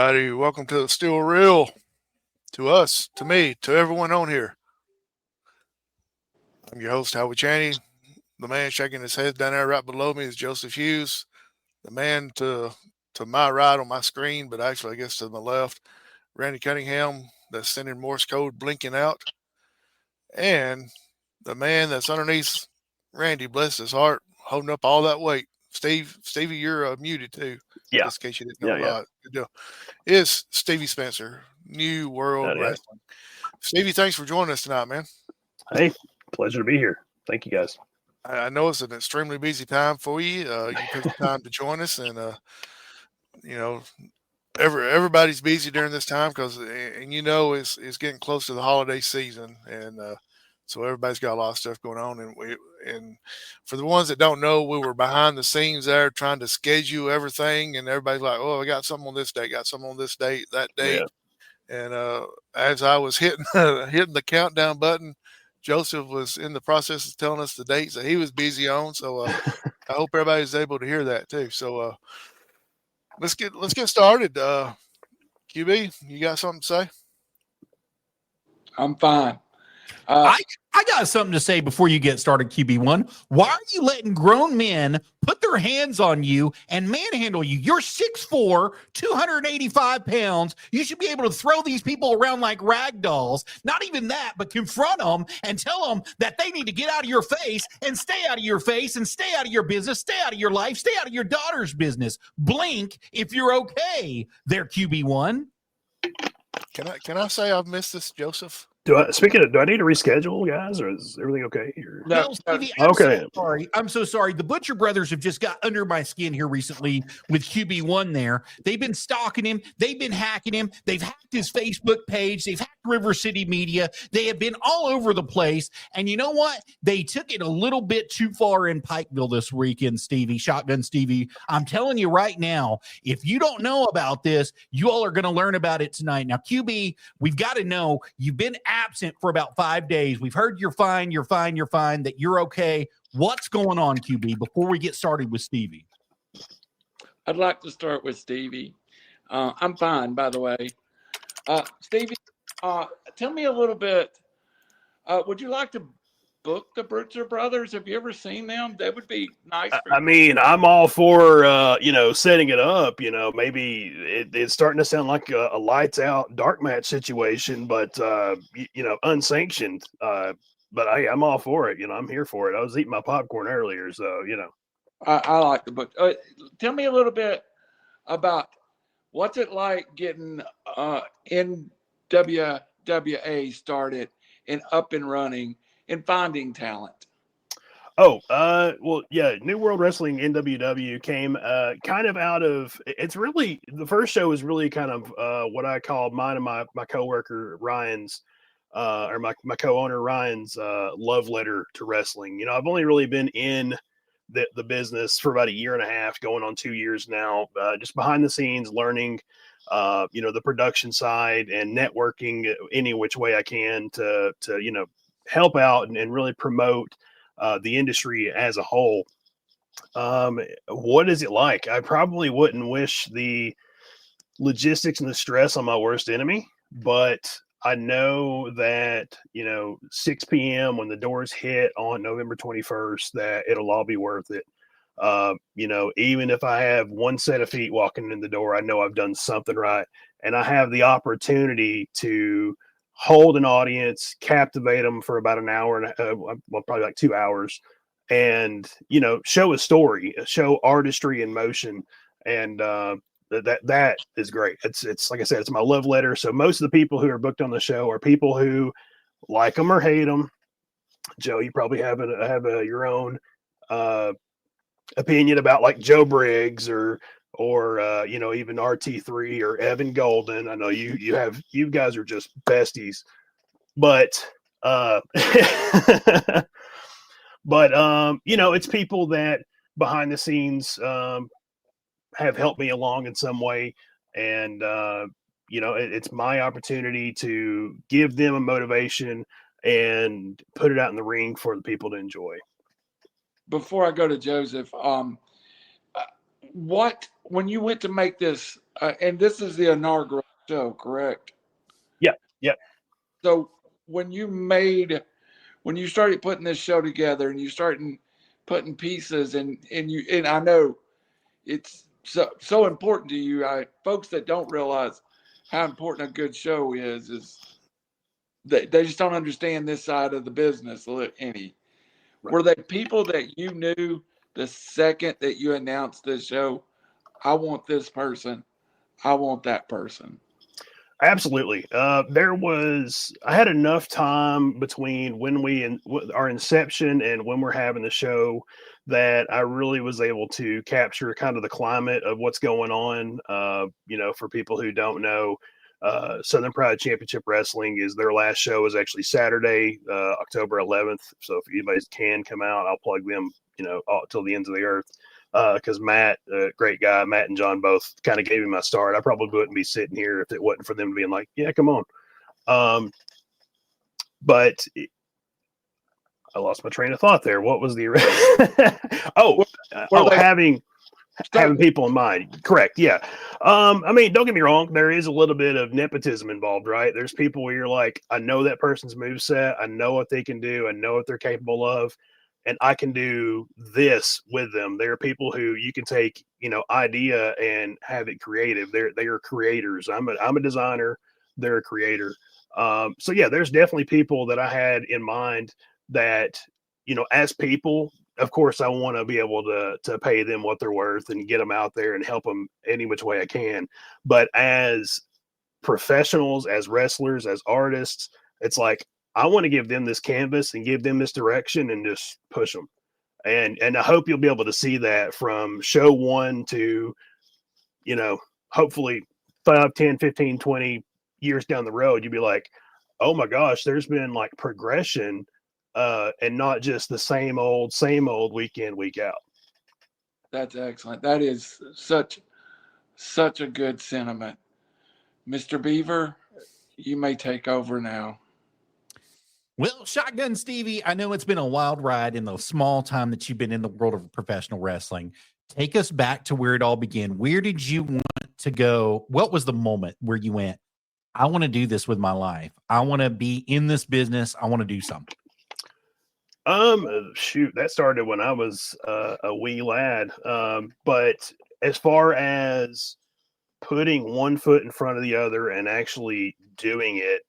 everybody. Welcome to the Still Real. To us, to me, to everyone on here. I'm your host, Howard Chaney. The man shaking his head down there right below me is Joseph Hughes. The man to my right on my screen, but actually I guess to my left, Randy Cunningham, that's sending Morse code blinking out. And the man that's underneath Randy, bless his heart, holding up all that weight. Stevie, you're muted too. Yeah. Just in case you didn't know. Yeah. Good deal. Is Stevie Spencer, New World Wrestling. Stevie, thanks for joining us tonight, man. Hey, pleasure to be here. Thank you, guys. I know it's an extremely busy time for you. You took the time to join us, and everybody's busy during this time because, and it's getting close to the holiday season, and so everybody's got a lot of stuff going on. And for the ones that don't know, we were behind the scenes there trying to schedule everything, and everybody's like, "Oh, I got something on this date, got something on this date, that date." Yeah. And as I was hitting the countdown button, Joseph was in the process of telling us the dates that he was busy on. So I hope everybody's able to hear that too. So let's get started. QB, you got something to say? I'm fine. I got something to say before you get started, QB1. Why are you letting grown men put their hands on you and manhandle you? You're 6'4", 285 pounds. You should be able to throw these people around like rag dolls. Not even that, but confront them and tell them that they need to get out of your face and stay out of your face and stay out of your business, stay out of your life, stay out of your daughter's business. Blink if you're okay there, QB1. Can I say I've missed this, Joseph? Do I need to reschedule, guys, or is everything okay? No, Stevie, I'm so sorry. The Butcher Brothers have just got under my skin here recently with QB1 there. They've been stalking him. They've been hacking him. They've hacked his Facebook page. They've hacked RiverCity Media. They have been all over the place. And you know what? They took it a little bit too far in Pikeville this weekend, Stevie, Shotgun Stevie. I'm telling you right now, if you don't know about this, you all are going to learn about it tonight. Now, QB, we've got to know you've been absent for about 5 days. We've heard you're fine, that you're okay. What's going on, QB, before we get started with Stevie? I'd like to start with Stevie. I'm fine, by the way. Stevie, tell me a little bit. Would you like to book the Butcher Brothers? Have you ever seen them? That would be nice. I'm all for, setting it up. Maybe it's starting to sound like a lights out dark match situation, but, unsanctioned. But I'm all for it. I'm here for it. I was eating my popcorn earlier, so, I like the book. Tell me a little bit about what's it like getting NWWA started and up and running and finding talent. Well, yeah, New World Wrestling NWW came kind of out of, it's really, the first show was really kind of what I called mine and my coworker Ryan's, or my co-owner Ryan's love letter to wrestling. I've only really been in the business for about 1.5 years, going on 2 years now, just behind the scenes, learning, the production side and networking any which way I can to help out and really promote the industry as a whole. What is it like? I probably wouldn't wish the logistics and the stress on my worst enemy, but I know that, 6 p.m. when the doors hit on November 21st, that it'll all be worth it. Even if I have one set of feet walking in the door, I know I've done something right. And I have the opportunity to hold an audience, captivate them for about an hour, probably like 2 hours, and, show a story, show artistry in motion. And that is great. It's like I said, it's my love letter. So most of the people who are booked on the show are people who like them or hate them. Joe, you probably have your own opinion about like Joe Briggs or even RT3 or Evan Golden. I know you guys are just besties, but it's people that behind the scenes have helped me along in some way, and it's my opportunity to give them a motivation and put it out in the ring for the people to enjoy. Before I go to Joseph, when you went to make this, and this is the inaugural show, correct? Yeah. Yeah. So when you started putting this show together and you started putting pieces and I know it's so important to you. Folks that don't realize how important a good show is they just don't understand this side of the business any. Right. Were they people that you knew the second that you announced this show? I want this person. I want that person. Absolutely. I had enough time between our inception and when we're having the show that I really was able to capture kind of the climate of what's going on. For people who don't know, Southern Pride Championship Wrestling their last show is actually Saturday, October 11th. So if anybody can come out, I'll plug them, till the ends of the earth. Because Matt, great guy, Matt and John both kind of gave me my start. I probably wouldn't be sitting here if it wasn't for them being like, yeah, come on. But I lost my train of thought there. What was the having people in mind. Correct. Yeah. Don't get me wrong. There is a little bit of nepotism involved, right? There's people where you're like, I know that person's moveset. I know what they can do. I know what they're capable of. And I can do this with them. There are people who you can take, idea and have it creative. They are creators. I'm a designer. They're a creator. So yeah, there's definitely people that I had in mind that, as people, of course, I want to be able to pay them what they're worth and get them out there and help them any which way I can. But as professionals, as wrestlers, as artists, it's like, I want to give them this canvas and give them this direction and just push them. And I hope you'll be able to see that from show one to, hopefully 5, 10, 15, 20 years down the road, you'll be like, oh my gosh, there's been like progression and not just the same old week in, week out. That's excellent. That is such a good sentiment. Mr. Beaver, you may take over now. Well, Shotgun Stevie, I know it's been a wild ride in the small time that you've been in the world of professional wrestling. Take us back to where it all began. Where did you want to go? What was the moment where you went, I want to do this with my life. I want to be in this business. I want to do something. That started when I was a wee lad. But as far as putting one foot in front of the other and actually doing it,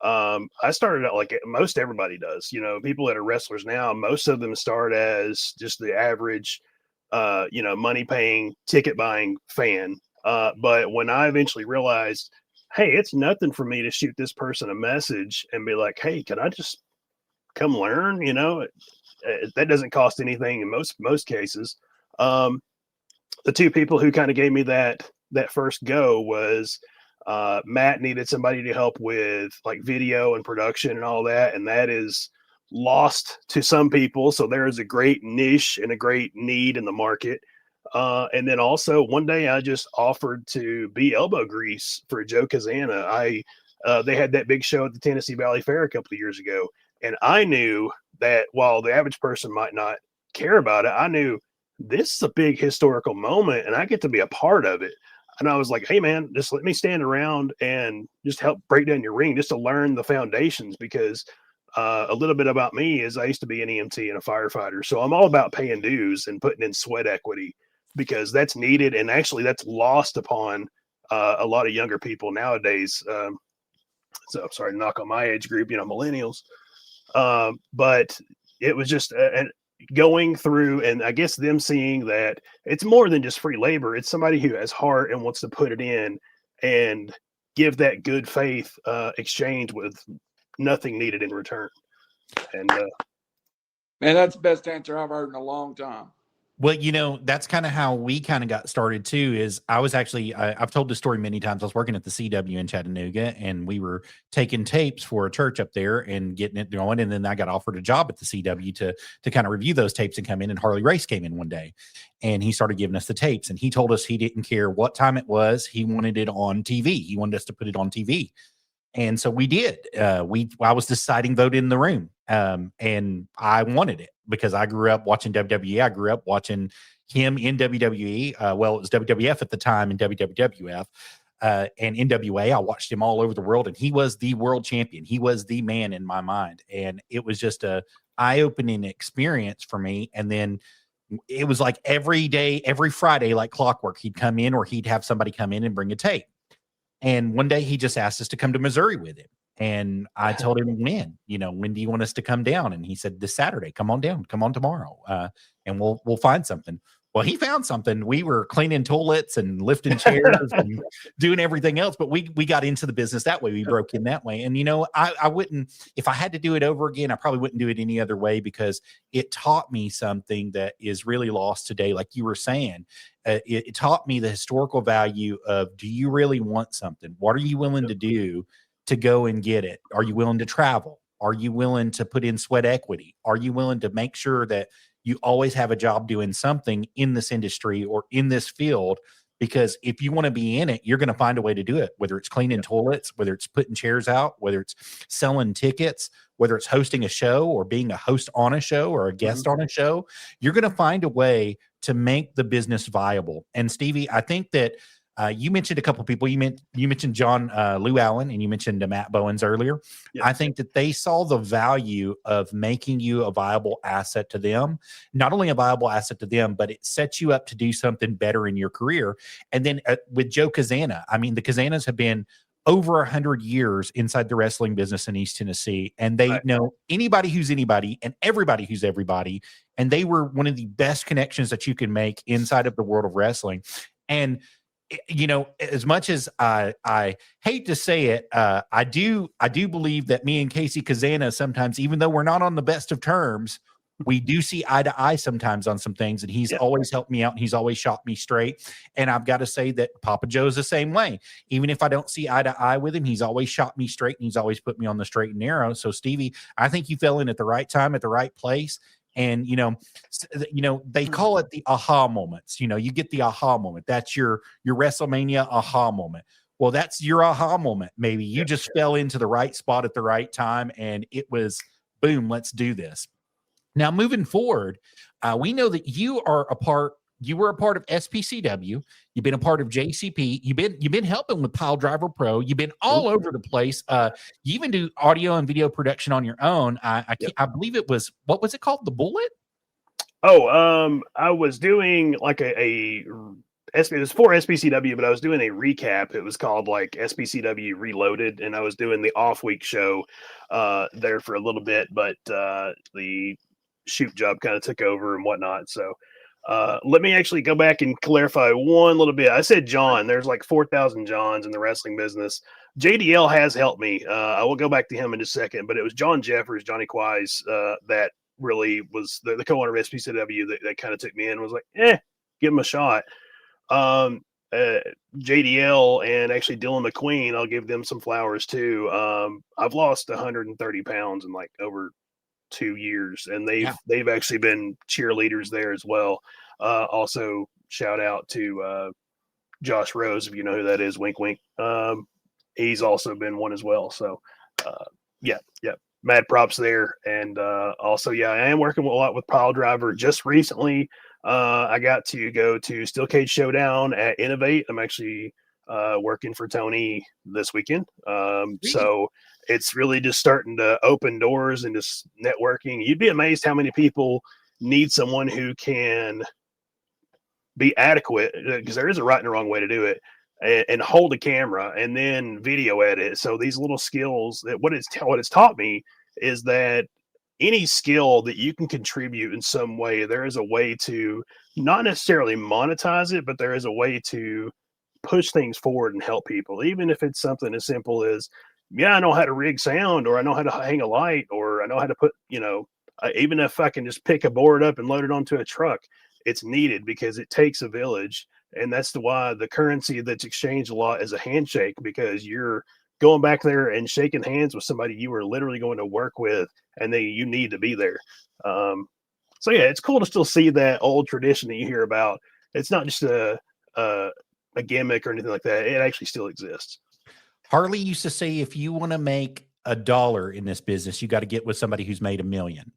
I started out like most everybody does. People that are wrestlers now, most of them start as just the average, money paying, ticket buying fan. But when I eventually realized, hey, it's nothing for me to shoot this person a message and be like, hey, can I just come learn? That doesn't cost anything in most cases. The two people who kind of gave me that first go was Matt needed somebody to help with like video and production and all that, and that is lost to some people. So there is a great niche and a great need in the market. And then also one day I just offered to be elbow grease for Joe Kazana. They had that big show at the Tennessee Valley Fair a couple of years ago, and I knew that while the average person might not care about it, I knew this is a big historical moment and I get to be a part of it. And I was like, hey, man, just let me stand around and just help break down your ring just to learn the foundations, because a little bit about me is I used to be an EMT and a firefighter. So I'm all about paying dues and putting in sweat equity, because that's needed. And actually that's lost upon a lot of younger people nowadays. So I'm sorry to knock on my age group, millennials. But it was just going through, and I guess them seeing that it's more than just free labor. It's somebody who has heart and wants to put it in and give that good faith exchange with nothing needed in return. And man, that's the best answer I've heard in a long time. Well, that's kind of how we kind of got started too. Is I was actually, I've told this story many times. I was working at the CW in Chattanooga, and we were taking tapes for a church up there and getting it going. And then I got offered a job at the CW to kind of review those tapes and come in. And Harley Race came in one day, and he started giving us the tapes. And he told us he didn't care what time it was. He wanted it on TV. He wanted us to put it on TV. And so we did. I was deciding vote in the room. And I wanted it because I grew up watching WWE. I grew up watching, him in WWE. Well, it was WWF at the time and WWF. And NWA, I watched him all over the world, and he was the world champion. He was the man in my mind. And it was just a eye-opening experience for me. And then it was like every day, every Friday, like clockwork, he'd come in, or he'd have somebody come in and bring a tape. And one day he just asked us to come to Missouri with him. And I told him, when do you want us to come down? And he said, this Saturday, come on down, come on tomorrow. And we'll find something. Well, he found something. We were cleaning toilets and lifting chairs and doing everything else, but we got into the business that way. We broke in that way. And, I wouldn't, if I had to do it over again, I probably wouldn't do it any other way, because it taught me something that is really lost today. Like you were saying, it taught me the historical value of, do you really want something? What are you willing to do to go and get it? Are you willing to travel? Are you willing to put in sweat equity? Are you willing to make sure that you always have a job doing something in this industry or in this field? Because if you want to be in it, you're going to find a way to do it, whether it's cleaning toilets, whether it's putting chairs out, whether it's selling tickets, whether it's hosting a show or being a host on a show or a guest on a show. You're going to find a way to make the business viable. And Stevie, I think that you mentioned a couple of people. You mentioned John Lou Allen, and you mentioned Matt Bowens earlier. Yep. I think that they saw the value of making you a viable asset to them. Not only a viable asset to them, but it sets you up to do something better in your career. And then with Joe Kazana, I mean, the Kazanas have been over 100 years inside the wrestling business in East Tennessee, and they know anybody who's anybody and everybody who's everybody. And they were one of the best connections that you can make inside of the world of wrestling. And as much as I hate to say it, I do believe that me and Casey Kazana sometimes, even though we're not on the best of terms, we do see eye to eye sometimes on some things, and he's always helped me out, and he's always shot me straight. And I've got to say that Papa Joe's the same way. Even if I don't see eye to eye with him, he's always shot me straight, and he's always put me on the straight and narrow. So Stevie, I think you fell in at the right time, at the right place. And, they call it the aha moments. You get the aha moment. That's your WrestleMania aha moment. Well, that's your aha moment. Maybe you just fell into the right spot at the right time, and it was boom, let's do this. Now, moving forward, we know that you were a part of SPCW. You've been a part of JCP. You've been helping with Pile Driver Pro. You've been all over the place. You even do audio and video production on your own. I believe it was, what was it called? The Bullet? I was doing like it was for SPCW, but I was doing a recap. It was called like SPCW Reloaded, and I was doing the off week show there for a little bit, but the shoot job kind of took over and whatnot. So let me actually go back and clarify one little bit. I said John. There's like 4,000 Johns in the wrestling business. JDL has helped me. I will go back to him in just a second, but it was John Jeffers, Johnny Quise, that really was the co-owner of SPCW that kind of took me in and was like, give him a shot. JDL and actually Dylan McQueen, I'll give them some flowers too. I've lost 130 pounds in like over 2 years, and they've actually been cheerleaders there as well. Also shout out to Josh Rose, if you know who that is, wink wink. He's also been one as well. So mad props there. And also I am working a lot with Pile Driver. Just recently I got to go to Steel Cage Showdown at Innovate. I'm actually working for Tony this weekend. So it's really just starting to open doors and just networking. You'd be amazed how many people need someone who can be adequate, because there is a right and a wrong way to do it, and hold a camera and then video edit. So these little skills, what it's taught me is that any skill that you can contribute in some way, there is a way to not necessarily monetize it, but there is a way to push things forward and help people. Even if it's something as simple as, I know how to rig sound, or I know how to hang a light, or I know how to put, even if I can just pick a board up and load it onto a truck, it's needed because it takes a village. And that's why the currency that's exchanged a lot is a handshake, because you're going back there and shaking hands with somebody you were literally going to work with, and you need to be there. It's cool to still see that old tradition that you hear about. It's not just a gimmick or anything like that. It actually still exists. Harley used to say, if you want to make $1 in this business, you got to get with somebody who's made $1 million.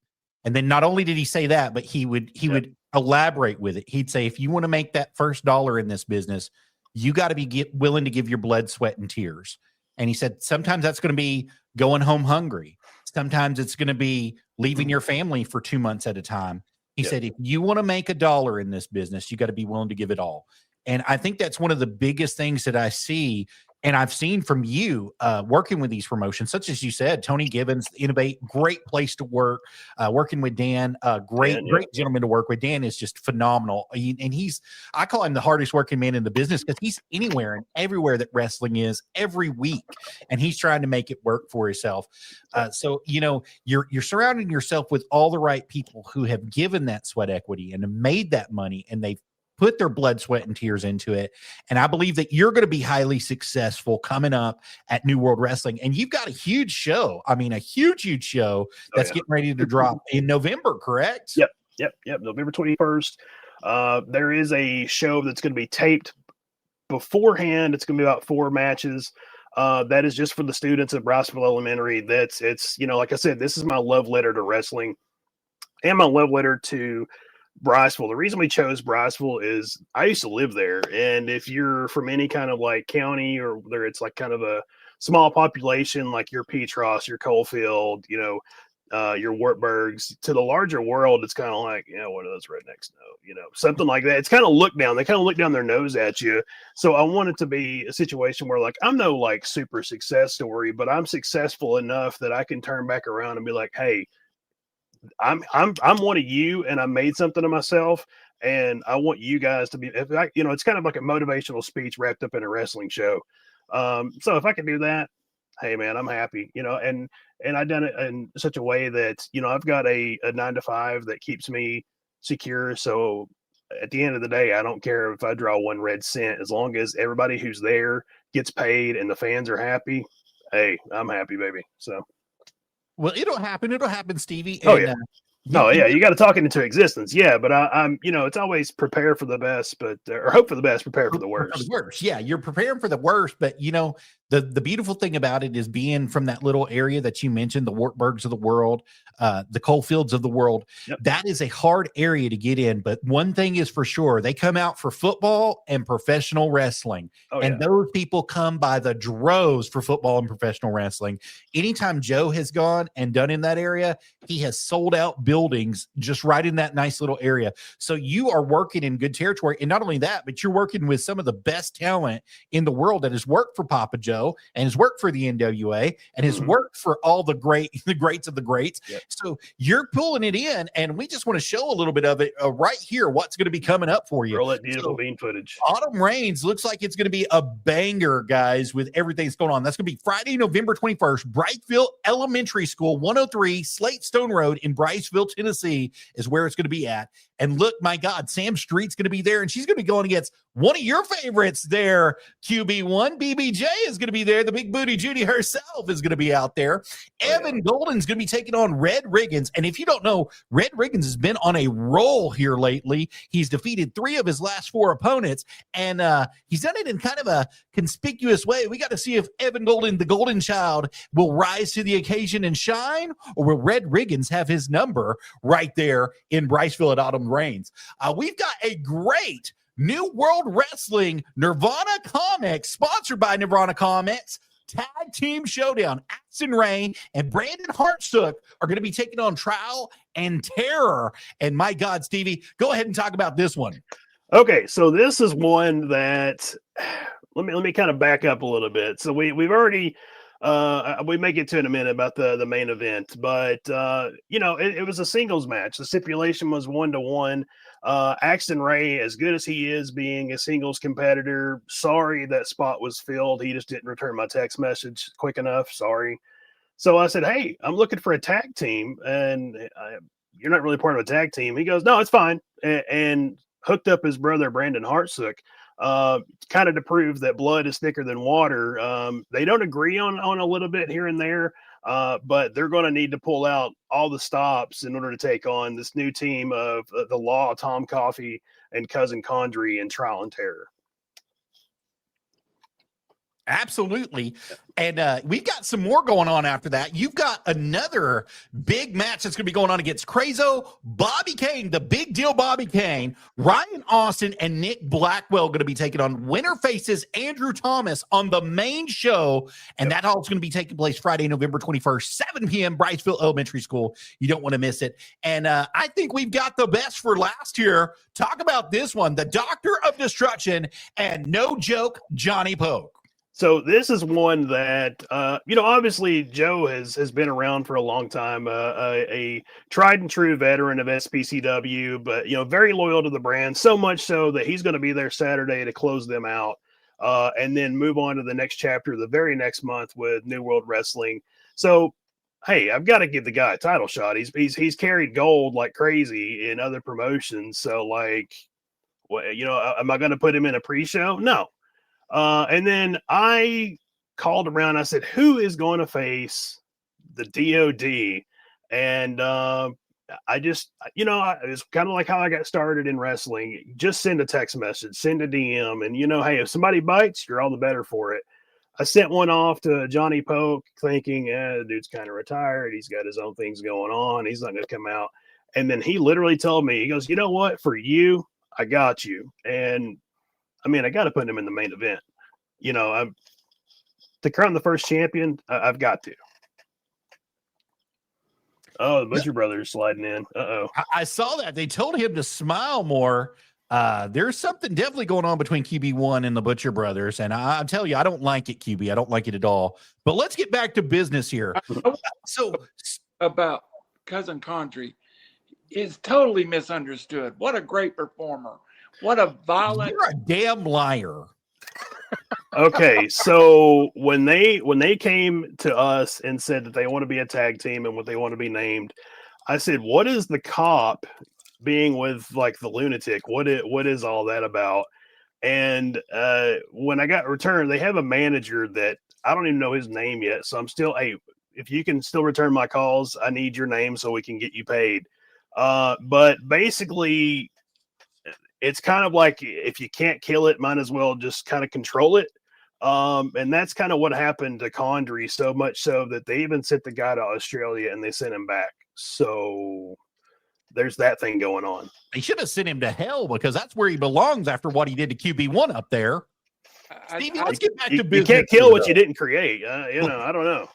And then not only did he say that, but he would elaborate with it, he'd say, if you want to make that first dollar in this business, you got to be willing to give your blood, sweat, and tears. And he said, sometimes that's going to be going home hungry. Sometimes it's going to be leaving your family for 2 months at a time. He said, if you want to make a dollar in this business, you got to be willing to give it all. And I think that's one of the biggest things that I see and I've seen from you working with these promotions, such as you said, Tony Gibbons, Innovate, great place to work. Working with Dan, great gentleman to work with. Dan is just phenomenal. And I call him the hardest working man in the business because he's anywhere and everywhere that wrestling is every week. And he's trying to make it work for himself. So, you're surrounding yourself with all the right people who have given that sweat equity and have made that money, and they've put their blood, sweat, and tears into it. And I believe that you're going to be highly successful coming up at New World Wrestling. And you've got a huge show. I mean, a huge show that's getting ready to drop in November, correct? Yep. November 21st. There is a show that's going to be taped beforehand. It's going to be about 4 matches. That is just for the students at Briceville Elementary. It's like I said, this is my love letter to wrestling and my love letter to Briceville. The reason we chose Briceville is I used to live there, and if you're from any kind of like county or whether it's like kind of a small population like your Petros, your Coalfield, your Wartburgs, to the larger world, it's kind of like, what do those rednecks know? Something like that. It's kind of looked down. They kind of look down their nose at you. So I want it to be a situation where like I'm no like super success story, but I'm successful enough that I can turn back around and be like, hey, I'm one of you, and I made something of myself, and I want you guys to be. It's kind of like a motivational speech wrapped up in a wrestling show. So if I can do that, hey man, I'm happy. And I've done it in such a way that I've got a 9-to-5 that keeps me secure. So at the end of the day, I don't care if I draw 1 red cent, as long as everybody who's there gets paid and the fans are happy. Hey, I'm happy, baby. So. Well, it'll happen, Stevie. You got to talk it into existence. Yeah, but I'm, it's always prepare for the best, or hope for the best, prepare for the worst. Yeah, you're preparing for the worst, but the beautiful thing about it is being from that little area that you mentioned, the Wartburgs of the world, the Coalfields of the world. Yep. That is a hard area to get in, but one thing is for sure, they come out for football and professional wrestling. And those people come by the droves for football and professional wrestling. Anytime Joe has gone and done in that area, he has sold out buildings just right in that nice little area. So you are working in good territory. And not only that, but you're working with some of the best talent in the world that has worked for Papa Joe and has worked for the NWA and has worked for all the greats of the greats. Yep. So you're pulling it in, and we just want to show a little bit of it right here, what's going to be coming up for you. Roll that beautiful bean footage. Autumn Reigns looks like it's going to be a banger, guys, with everything that's going on. That's going to be Friday, November 21st, Brightsville Elementary School, 103 Slate Stone Road in Briceville, Tennessee is where it's going to be at. And look, my God, Sam Street's going to be there, and she's going to be going against one of your favorites there, QB1. BBJ is going to be there. The big booty Judy herself is going to be out there. Evan Golden's going to be taking on Red Riggins. And if you don't know, Red Riggins has been on a roll here lately. He's defeated 3 of his last 4 opponents, and he's done it in kind of a conspicuous way. We got to see if Evan Golden, the golden child, will rise to the occasion and shine, or will Red Riggins have his number right there in Briceville at Autumn Reigns. We've got a great New World Wrestling Nirvana Comics, sponsored by Nirvana Comics, tag team showdown. Axton Ray and Brandon Hartsook are going to be taking on Trial and Terror. And my God, Stevie, go ahead and talk about this one. Okay, so this is one that let me kind of back up a little bit. So we've already we may get to in a minute about the main event, but it was a singles match. The stipulation was 1-1. Axton Ray, as good as he is being a singles competitor, sorry that spot was filled. He just didn't return my text message quick enough. Sorry. So I said, hey, I'm looking for a tag team, and you're not really part of a tag team. He goes, no, it's fine, and hooked up his brother Brandon Hartsook. Kind of to prove that blood is thicker than water. They don't agree on a little bit here and there, but they're going to need to pull out all the stops in order to take on this new team of the Law, Tom Coffey, and Cousin Condrey in Trial and Terror. Absolutely. And we've got some more going on after that. You've got another big match that's going to be going on against Crazo, Bobby Kane, the big deal Bobby Kane, Ryan Austin, and Nick Blackwell going to be taking on winner faces Andrew Thomas on the main show. And that all is going to be taking place Friday, November 21st, 7 p.m., Briceville Elementary School. You don't want to miss it. And I think we've got the best for last here. Talk about this one, the Doctor of Destruction, and no joke, Johnny Poke. So this is one that, obviously Joe has been around for a long time, a tried and true veteran of SPCW, but, very loyal to the brand, so much so that he's going to be there Saturday to close them out and then move on to the next chapter the very next month with New World Wrestling. So, hey, I've got to give the guy a title shot. He's carried gold like crazy in other promotions. So, am I going to put him in a pre-show? No. And then I called around. I said, who is going to face the DOD? And I just, it's kind of like how I got started in wrestling. Just send a text message, send a DM. And, hey, if somebody bites, you're all the better for it. I sent one off to Johnny Poke thinking, the dude's kind of retired. He's got his own things going on. He's not going to come out. And then he literally told me, he goes, you know what? For you, I got you. And I got to put him in the main event. To crown the first champion, I've got to. Oh, the Butcher Brothers sliding in. Uh-oh. I saw that. They told him to smile more. There's something definitely going on between QB1 and the Butcher Brothers. And I'll tell you, I don't like it, QB. I don't like it at all. But let's get back to business here. So about Cousin Condrey is totally misunderstood. What a great performer. What a violent. You're a damn liar. Okay, so when they came to us and said that they want to be a tag team and what they want to be named, I said, what is the cop being with like the lunatic? What is all that about? And when I got returned, they have a manager that I don't even know his name yet. So I'm still, hey, if you can still return my calls, I need your name so we can get you paid. But basically, it's kind of like if you can't kill it, might as well just kind of control it. And that's kind of what happened to Condrey, so much so that they even sent the guy to Australia and they sent him back. So there's that thing going on. They should have sent him to hell because that's where he belongs after what he did to QB1 up there. Stevie, let's get back to business. You can't kill what you didn't create. I don't know.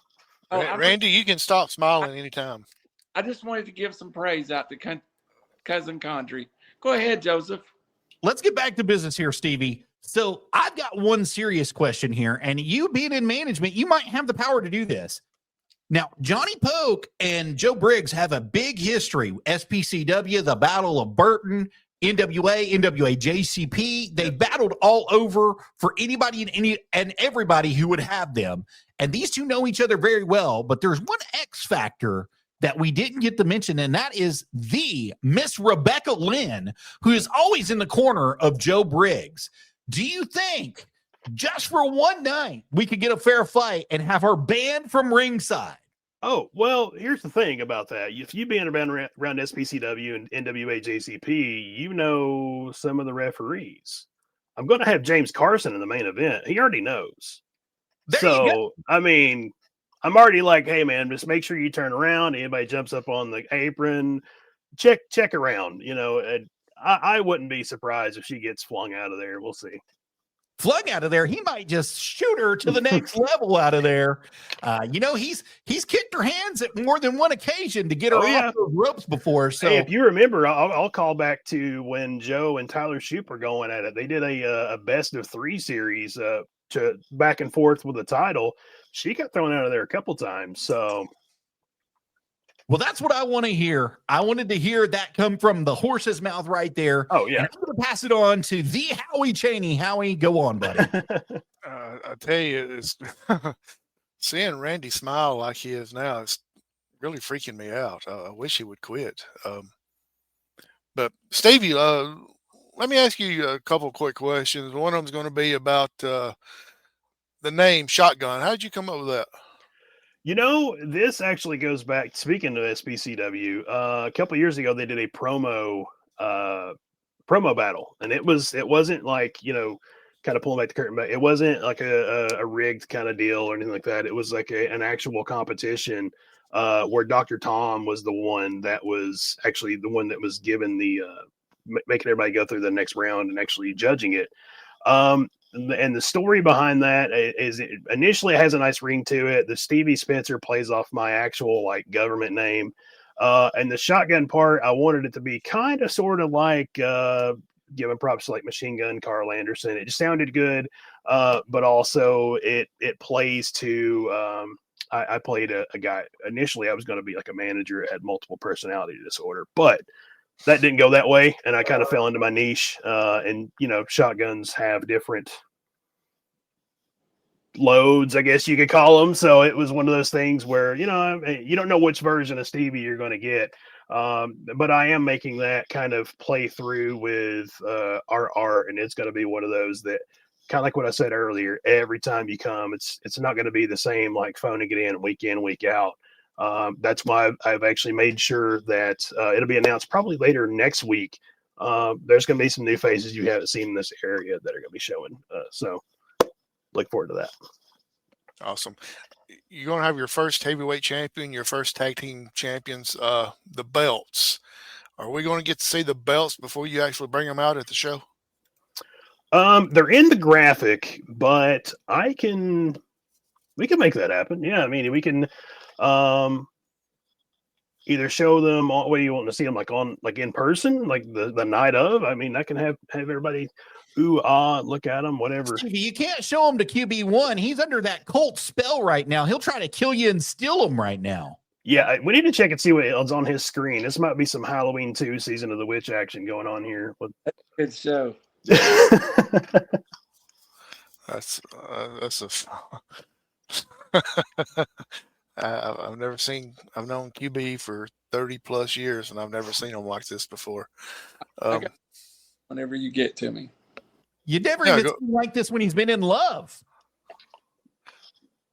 Randy, you can stop smiling anytime. I just wanted to give some praise out to Cousin Condrey. Go ahead, Joseph. Let's get back to business here, Stevie. So I've got one serious question here, and you being in management, you might have the power to do this. Now, Johnny Poke and Joe Briggs have a big history. SPCW, the Battle of Burton, NWA JCP. They battled all over for anybody and everybody who would have them. And these two know each other very well, but there's one X factor that we didn't get to mention, and that is the Miss Rebecca Lynn, who is always in the corner of Joe Briggs. Do you think just for one night we could get a fair fight and have her banned from ringside? Oh, well, here's the thing about that. If you've been around SPCW and NWA JCP, you know some of the referees. I'm going to have James Carson in the main event. He already knows. So, I'm already like, hey, man, just make sure you turn around. Anybody jumps up on the apron, check around, and I wouldn't be surprised if she gets flung out of there. We'll see. Flung out of there, he might just shoot her to the next level out of there. He's kicked her hands at more than one occasion to get her off the ropes before. So hey, if you remember, I'll call back to when Joe and Tyler Shoup were going at it. They did a best of 3 series to back and forth with the title. She got thrown out of there a couple times. So, well, that's what I want to hear. I wanted to hear that come from the horse's mouth right there. Oh, yeah. And I'm going to pass it on to the Howie Cheney. Howie, go on, buddy. I tell you, it's seeing Randy smile like he is now, it's really freaking me out. I wish he would quit. But Stevie, let me ask you a couple quick questions. One of them's going to be about the name Shotgun. How did you come up with that? This actually goes back, speaking of SPCW, a couple of years ago, they did a promo battle, and it wasn't like, kind kind of pulling back the curtain back. It wasn't like a rigged kind of deal or anything like that. It was like an actual competition where Dr. Tom was the one that was actually the one that was given the making everybody go through the next round and actually judging it. And the story behind that is initially it has a nice ring to it. The Stevie Spencer plays off my actual like government name. And the shotgun part, I wanted it to be kind of sort of like giving props to like Machine Gun Carl Anderson. It just sounded good, but also it plays to I played a guy. Initially, I was going to be like a manager that had multiple personality disorder, but that didn't go that way, and I kind of fell into my niche. And shotguns have different loads, I guess you could call them. So it was one of those things where you don't know which version of Stevie you're going to get. But I am making that kind of play through with our art, and it's going to be one of those that kind of like what I said earlier. Every time you come, it's not going to be the same like phoning it in, week out. That's why I've actually made sure that it'll be announced probably later next week. There's going to be some new faces you haven't seen in this area that are going to be showing. So look forward to that. Awesome. You're going to have your first heavyweight champion, your first tag team champions, the belts. Are we going to get to see the belts before you actually bring them out at the show? They're in the graphic, but we can make that happen. Yeah. I mean, we can, either show them all the way you want to see them like in person, like the night of. I mean, I can have everybody look at them, whatever. Stevie, you can't show him to QB1. He's under that cult spell right now. He'll try to kill you and steal him right now. Yeah, we need to check and see what's on his screen. This might be some Halloween 2 Season of the Witch action going on here. Good show. That's a. I've known QB for 30 plus years, and I've never seen him like this before. Whenever you get to me. You never even seen like this when he's been in love.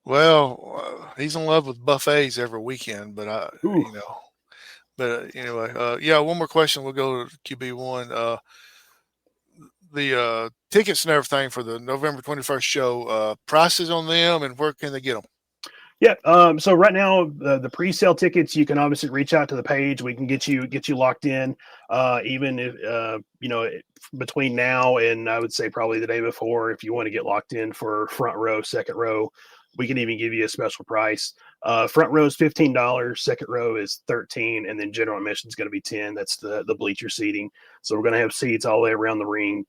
Well, he's in love with buffets every weekend, but anyway, one more question. We'll go to QB1. The tickets and everything for the November 21st show, prices on them, and where can they get them? Yeah. So right now, the pre-sale tickets, you can obviously reach out to the page. We can get you locked in. Even if between now and I would say probably the day before, if you want to get locked in for front row, second row, we can even give you a special price. Front row is $15, second row is $13, and then general admission is going to be $10. That's the bleacher seating. So we're going to have seats all the way around the ring.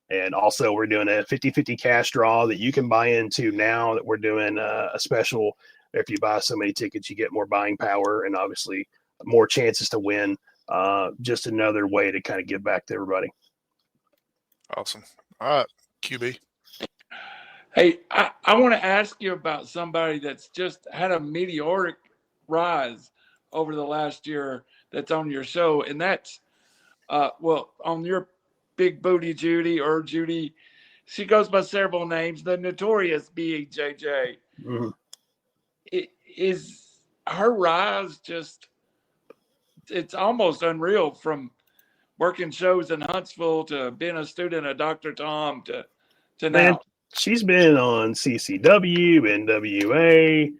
And also we're doing a 50-50 cash draw that you can buy into now that we're doing a special. If you buy so many tickets, you get more buying power and obviously more chances to win. Just another way to kind of give back to everybody. Awesome. All right, QB. Hey, I want to ask you about somebody that's just had a meteoric rise over the last year that's on your show. And that's, on your Big Booty Judy or Judy, she goes by several names, the notorious BJJ. Mm-hmm. Is her rise just, it's almost unreal from working shows in Huntsville to being a student of Dr. Tom to now. Man, she's been on CCW, NWA.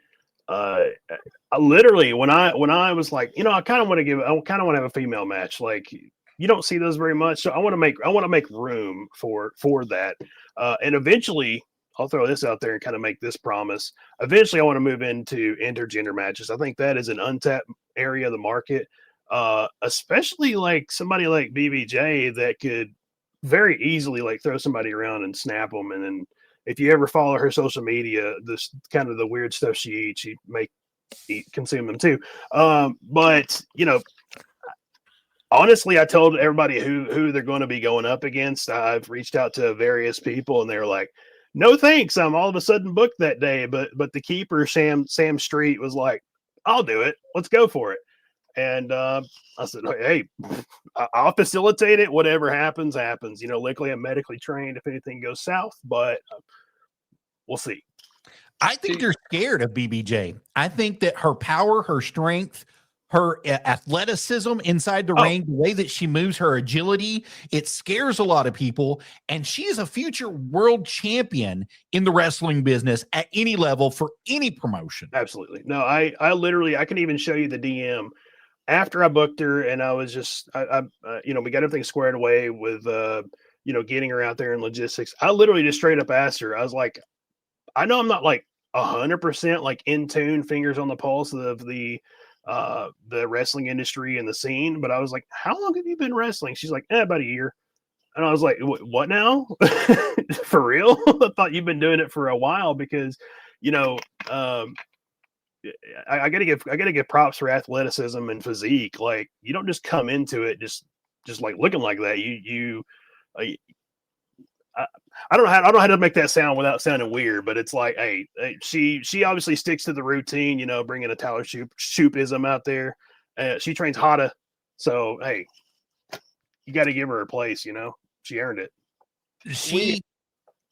Literally, when I was like, I kind of want to have a female match. Like, you don't see those very much, so I want to make room for that. And eventually, I'll throw this out there and kind of make this promise. Eventually, I want to move into intergender matches. I think that is an untapped area of the market, especially like somebody like BBJ that could very easily like throw somebody around and snap them. And then if you ever follow her social media, this kind of the weird stuff she eats, she may consume them too. But honestly, I told everybody who they're going to be going up against. I've reached out to various people, and they're like, "No thanks, I'm all of a sudden booked that day." But the keeper, Sam Street, was like, "I'll do it. Let's go for it." And I said, "Hey, I'll facilitate it. Whatever happens, happens." Luckily, I'm medically trained if anything goes south, but we'll see. I think you're scared of BBJ. I think that her power, her strength, her athleticism inside the ring, the way that she moves, her agility, it scares a lot of people. And she is a future world champion in the wrestling business at any level for any promotion. Absolutely. No, I literally, I can even show you the DM after I booked her, and I was just, we got everything squared away with, getting her out there in logistics. I literally just straight up asked her. I was like, I know I'm not like 100% like in tune, fingers on the pulse of the wrestling industry and the scene, but I was like, how long have you been wrestling? She's like, about a year. And I was like, what now? For real? I thought you've been doing it for a while, because, I gotta give props for athleticism and physique. Like, you don't just come into it just like looking like that. I don't know how to make that sound without sounding weird, but it's like, hey, she obviously sticks to the routine, bringing a Tyler Shoupism out there. She trains Hada, so hey, you got to give her a place. She earned it.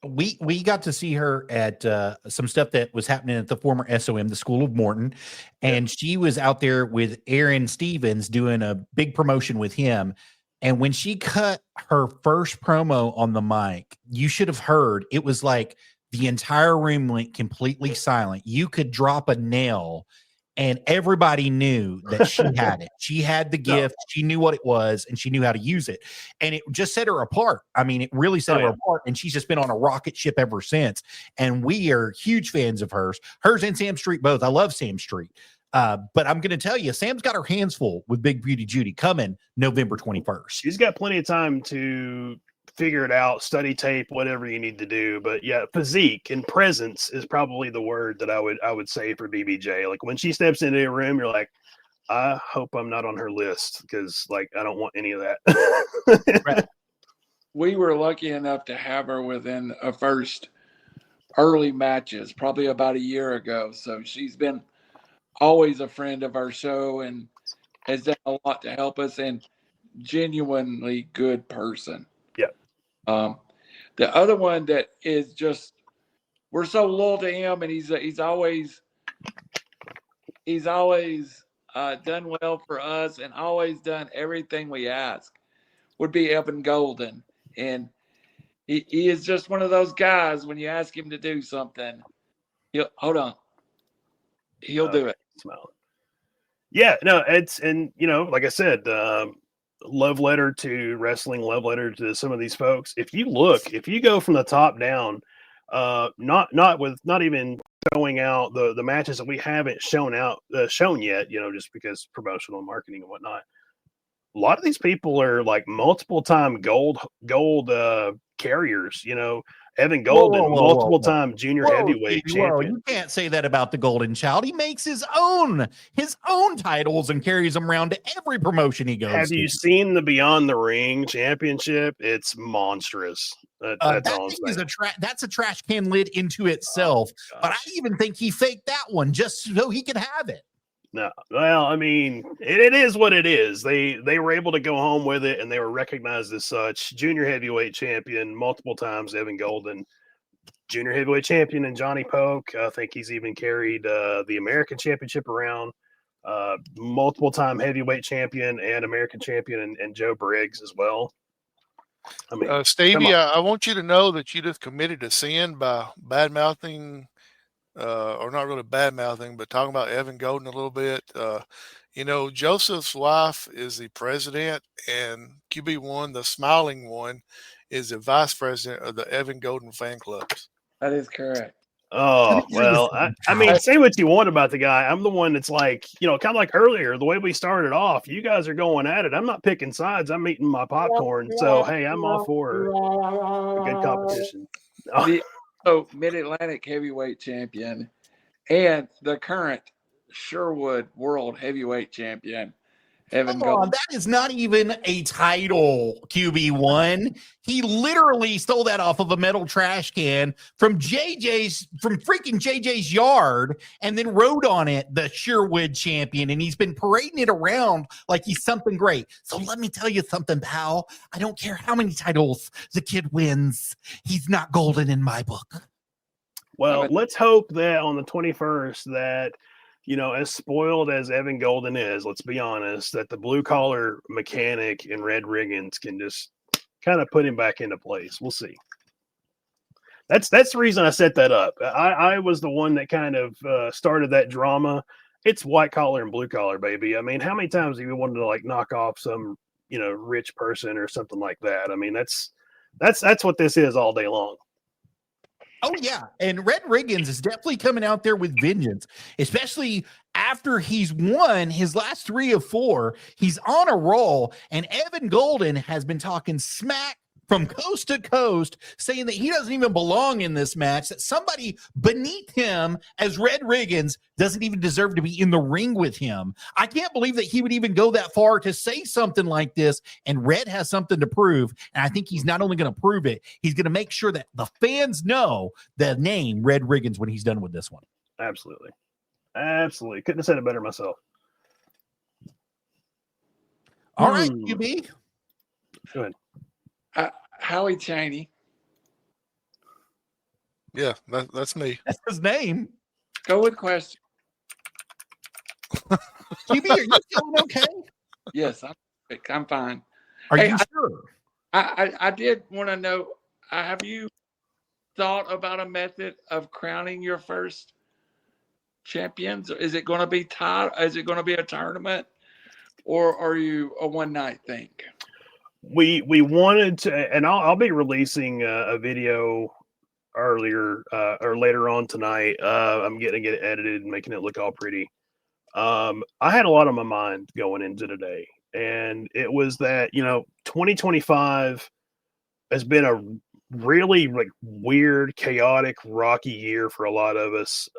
We got to see her at some stuff that was happening at the former SOM, the School of Morton, and she was out there with Aaron Stevens doing a big promotion with him. And when she cut her first promo on the mic, you should have heard, it was like the entire room went completely silent. You could drop a nail and everybody knew that she had it. She had the gift. She knew what it was, and she knew how to use it. And it just set her apart. I mean, it really set her apart. And she's just been on a rocket ship ever since. And we are huge fans of hers and Sam Street both. I love Sam Street. But I'm going to tell you, Sam's got her hands full with Big Beauty Judy coming November 21st. She's got plenty of time to figure it out, study tape, whatever you need to do. But yeah, physique and presence is probably the word that I would say for BBJ. Like, when she steps into a room, you're like, I hope I'm not on her list, because like, I don't want any of that. Right. We were lucky enough to have her within a first early matches, probably about a year ago. So she's been always a friend of our show and has done a lot to help us, and genuinely good person. Yeah. The other one that is just, we're so loyal to him, and he's always done well for us and always done everything we ask, would be Evan Golden. And he is just one of those guys, when you ask him to do something, he'll do it. Smell. Yeah, no, like I said, love letter to wrestling, love letter to some of these folks. If you go from the top down, not even showing out the matches that we haven't shown yet, just because promotional marketing and whatnot. A lot of these people are like multiple time gold carriers, Evan Golden, multiple time junior heavyweight champion. You can't say that about the Golden Child. He makes his own titles and carries them around to every promotion he goes to. Have you seen the Beyond the Ring championship? It's monstrous. That's a trash can lid into itself. But I even think he faked that one just so he could have it. No, well, I mean, it is what it is. They were able to go home with it, and they were recognized as such. Junior heavyweight champion multiple times, Evan Golden. Junior heavyweight champion, and Johnny Polk. I think he's even carried the American Championship around. Multiple time heavyweight champion and American champion, and Joe Briggs as well. I mean, Stevie, I want you to know that you just committed a sin by bad mouthing. Or not really bad mouthing, but talking about Evan Golden a little bit. Joseph's wife is the president, and QB1, the smiling one, is the vice president of the Evan Golden fan clubs. That is correct. Oh, well, I mean, say what you want about the guy. I'm the one that's like, kind of like earlier, the way we started off, you guys are going at it. I'm not picking sides. I'm eating my popcorn. So, hey, I'm all for a good competition. Mid-Atlantic heavyweight champion and the current Sherwood World Heavyweight Champion, Evan Golden. That is not even a title, QB1. He literally stole that off of a metal trash can from freaking JJ's yard, and then rode on it the Sherwood champion, and he's been parading it around like he's something great. So let me tell you something, pal. I don't care how many titles the kid wins. He's not golden in my book. Well, let's hope that on the 21st that as spoiled as Evan Golden is, let's be honest, that the blue collar mechanic and Red Riggins can just kind of put him back into place. We'll see. That's the reason I set that up. I was the one that kind of started that drama. It's white collar and blue collar, baby. I mean, how many times have you wanted to like knock off some, rich person or something like that? I mean, that's what this is all day long. Oh yeah, and Red Riggins is definitely coming out there with vengeance, especially after he's won his last 3 of 4. He's on a roll, and Evan Golden has been talking smack from coast to coast, saying that he doesn't even belong in this match, that somebody beneath him as Red Riggins doesn't even deserve to be in the ring with him. I can't believe that he would even go that far to say something like this, and Red has something to prove, and I think he's not only going to prove it, he's going to make sure that the fans know the name Red Riggins when he's done with this one. Absolutely. Couldn't have said it better myself. All right, QB. Go ahead. Howie Chaney. Yeah, that's me. That's his name. Go with question. QB, are you feeling okay? Yes, I'm fine. Are you sure? I did want to know, have you thought about a method of crowning your first champions? Is it going to be tied? Is it going to be a tournament? Or are you a one-night thing? We wanted to, and I'll be releasing a video earlier or later on tonight. I'm getting it edited and making it look all pretty. I had a lot on my mind going into today, and it was that 2025 has been a really like weird, chaotic, rocky year for a lot of us,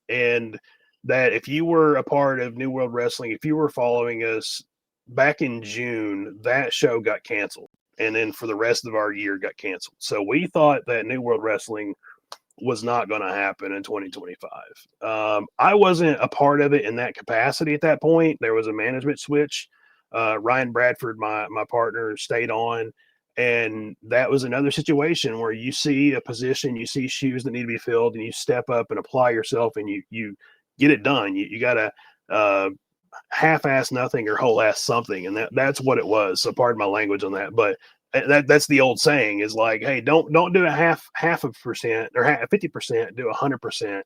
and that if you were a part of New World Wrestling, if you were following us back in June, that show got canceled, and then for the rest of our year got canceled. So we thought that New World Wrestling was not going to happen in 2025. I wasn't a part of it in that capacity at that point. There was a management switch. Ryan Bradford, my partner, stayed on, and that was another situation where you see a position, you see shoes that need to be filled, and you step up and apply yourself, and you get it done. You got to half-ass nothing or whole-ass something, and that's what it was. So pardon my language on that, but that's the old saying is like, hey, don't do a half a percent or 50%, do 100%.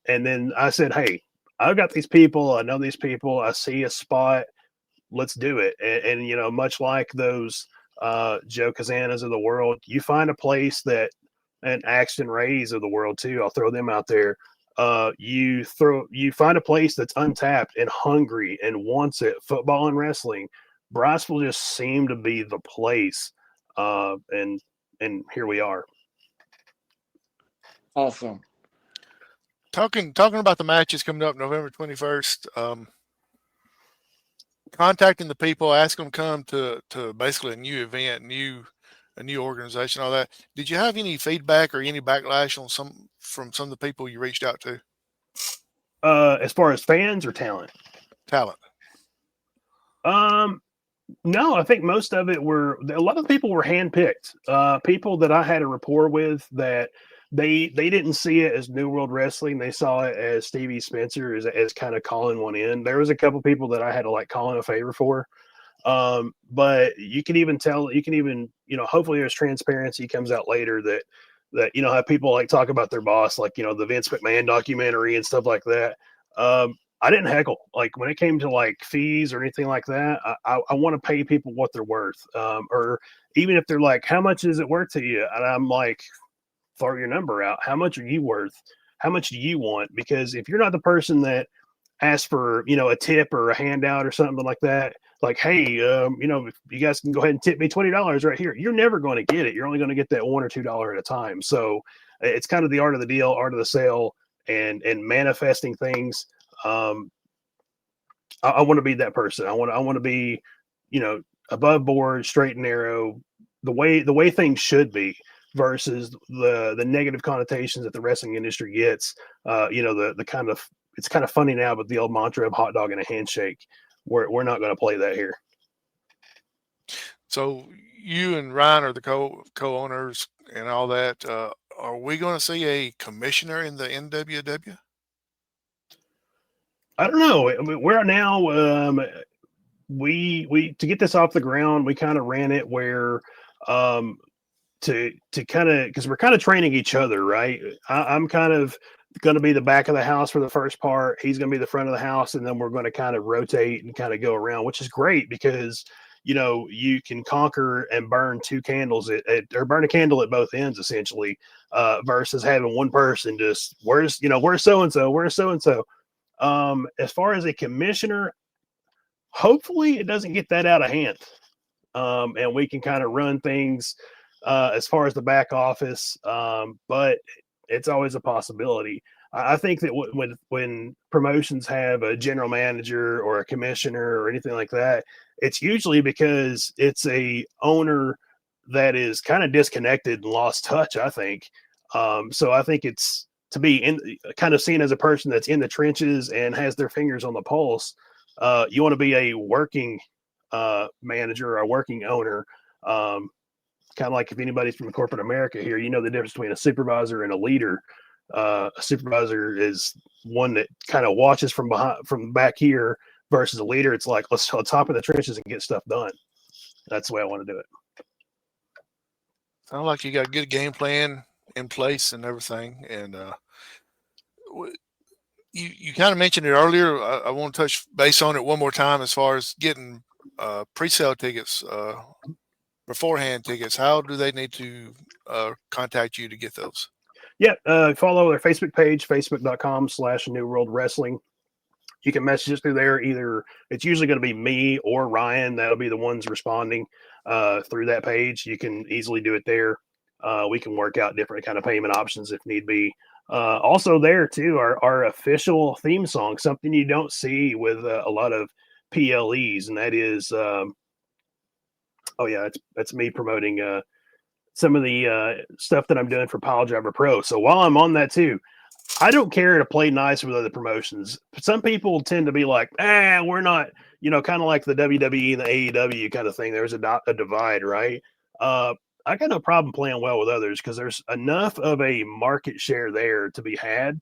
And then I said, hey, I've got these people, I know these people, I see a spot, let's do it. And much like those Joe Kazanas of the world, you find a place that, and Axton Rays of the world too, I'll throw them out there. You find a place that's untapped and hungry and wants it, football and wrestling. Briceville just seemed to be the place, and here we are. Awesome. Talking about the matches coming up November 21st. Contacting the people, ask them to come to basically a new event, a new organization, all that. Did you have any feedback or any backlash on from some of the people you reached out to? As far as fans or talent? Talent. No, I think most of it a lot of people were handpicked. People that I had a rapport with that they didn't see it as New World Wrestling. They saw it as Stevie Spencer as kind of calling one in. There was a couple people that I had to like call in a favor for. But you can even tell, hopefully there's transparency comes out later that how people like talk about their boss, like, the Vince McMahon documentary and stuff like that. I didn't heckle. Like when it came to like fees or anything like that, I want to pay people what they're worth. Or even if they're like, how much is it worth to you? And I'm like, throw your number out. How much are you worth? How much do you want? Because if you're not the person that asks for, a tip or a handout or something like that, like, hey, if you guys can go ahead and tip me $20 right here, you're never going to get it. You're only going to get that $1 or $2 at a time. So it's kind of the art of the deal, art of the sale, and manifesting things. I want to be that person. I want to be, above board, straight and narrow, the way things should be, versus the negative connotations that the wrestling industry gets. The kind of, it's kind of funny now, but the old mantra of hot dog and a handshake, we're not going to play that here. So you and Ryan are the co-owners and all that. Are we going to see a commissioner in the NWW? I don't know. I mean, we're now. We to get this off the ground, we kind of ran it where to kind of, because we're kind of training each other, right? I'm kind of going to be the back of the house for the first part. He's going to be the front of the house, and then we're going to kind of rotate and kind of go around, which is great because you can conquer and burn two candles or burn a candle at both ends essentially, versus having one person just where's so and so. As far as a commissioner, hopefully it doesn't get that out of hand, and we can kind of run things as far as the back office, but it's always a possibility. I think that when promotions have a general manager or a commissioner or anything like that, it's usually because it's a owner that is kind of disconnected and lost touch, I think. So I think it's to be kind of seen as a person that's in the trenches and has their fingers on the pulse. You want to be a working manager or a working owner. Kind of like if anybody's from corporate America here, the difference between a supervisor and a leader. A supervisor is one that kind of watches from back here, versus a leader. It's like, let's hop in the trenches and get stuff done. That's the way I want to do it. Sounds like you got a good game plan in place and everything. And you kind of mentioned it earlier. I want to touch base on it one more time as far as getting pre-sale tickets, beforehand tickets. How do they need to contact you to get those? Yeah, follow their Facebook page, facebook.com/New World Wrestling. You can message us through there. Either it's usually going to be me or Ryan. That'll be the ones responding through that page. You can easily do it there. We can work out different kind of payment options if need be. Also there too, our official theme song, something you don't see with a lot of PLEs, and that is, that's me promoting some of the stuff that I'm doing for Pile Driver Pro. So while I'm on that too, I don't care to play nice with other promotions. Some people tend to be like, we're not, kind of like the WWE and the AEW kind of thing. There's a divide, right? I got no problem playing well with others because there's enough of a market share there to be had.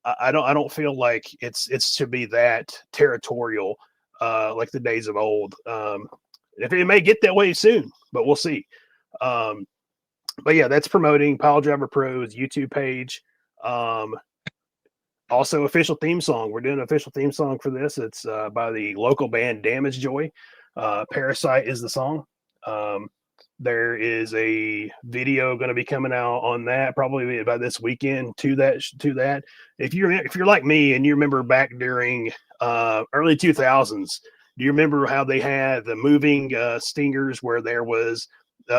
I don't feel like it's to be that territorial like the days of old. If it may get that way soon, but we'll see. But yeah, that's promoting Pile Driver Pro's YouTube page. Also official theme song. We're doing an official theme song for this. It's by the local band Damage Joy. Parasite is the song. There is a video going to be coming out on that probably by this weekend to that. If you're like me and you remember back during early 2000s, do you remember how they had the moving stingers where there was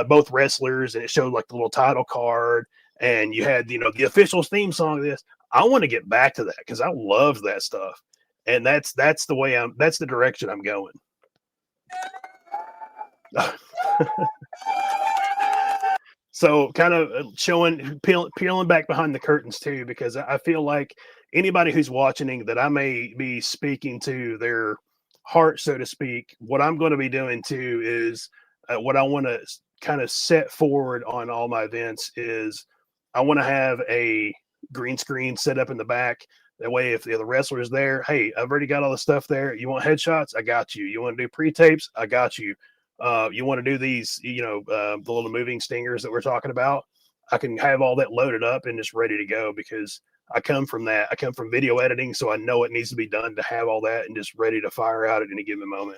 both wrestlers and it showed like the little title card and you had, the official theme song of this? I want to get back to that because I love that stuff. And that's the direction I'm going. So kind of peeling back behind the curtains too, because I feel like anybody who's watching that I may be speaking to their heart, so to speak, what I'm going to be doing too is what I want to kind of set forward on all my events is I want to have a green screen set up in the back. That way, if the other wrestler is there, hey, I've already got all the stuff there. You want headshots? I got you. You want to do pre-tapes? I got you. You want to do these, the little moving stingers that we're talking about? I can have all that loaded up and just ready to go because I come from that. I come from video editing, so I know what needs to be done to have all that and just ready to fire out at any given moment.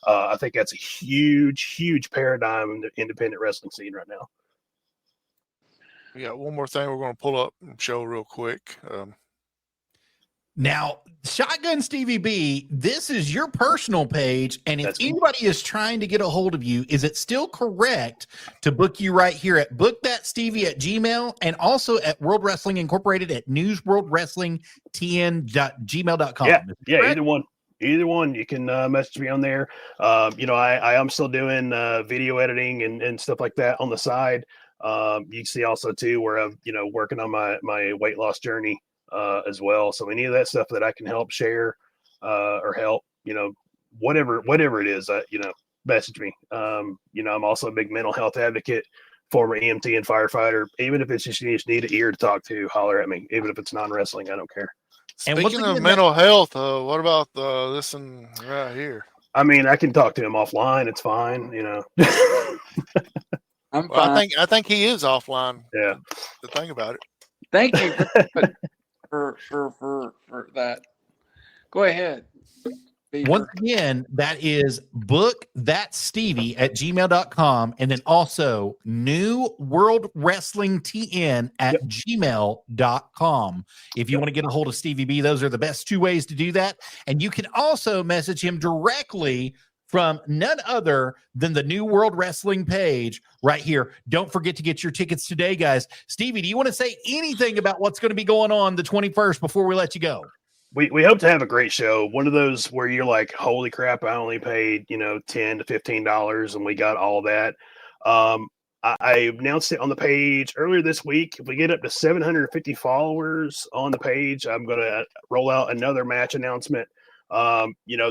I think that's a huge, huge paradigm in the independent wrestling scene right now. We got one more thing we're going to pull up and show real quick. Now, Shotgun Stevie B, this is your personal page, and if anybody is trying to get a hold of you, is it still correct to book you right here at bookthatstevie@gmail and also at World Wrestling Incorporated at newsworldwrestlingtn.gmail.com? Yeah, either one. Either one, you can message me on there. I am still doing video editing and stuff like that on the side. You can see also too where I'm, working on my weight loss journey as well. So any of that stuff that I can help share or help, whatever it is, message me. I'm also a big mental health advocate, former EMT and firefighter. Even if it's just you just need an ear to talk to, holler at me. Even if it's non-wrestling, I don't care. And once Speaking of again, mental health, what about this one right here? I mean, I can talk to him offline. It's fine, I'm Well, fine. I think he is offline. Yeah. The thing about it. Thank you for that. Go ahead. Beaver. once again, that is bookthatstevie@gmail.com, and then also newworldwrestlingtn@gmail.com. If you want to get a hold of Stevie B, those are the best two ways to do that. And you can also message him directly from none other than the New World Wrestling page right here. Don't forget to get your tickets today, guys. Stevie, do you want to say anything about what's going to be going on the 21st before we let you go? We hope to have a great show. One of those where you're like, holy crap, I only paid, $10 to $15 and we got all that. I announced it on the page earlier this week. If we get up to 750 followers on the page, I'm going to roll out another match announcement.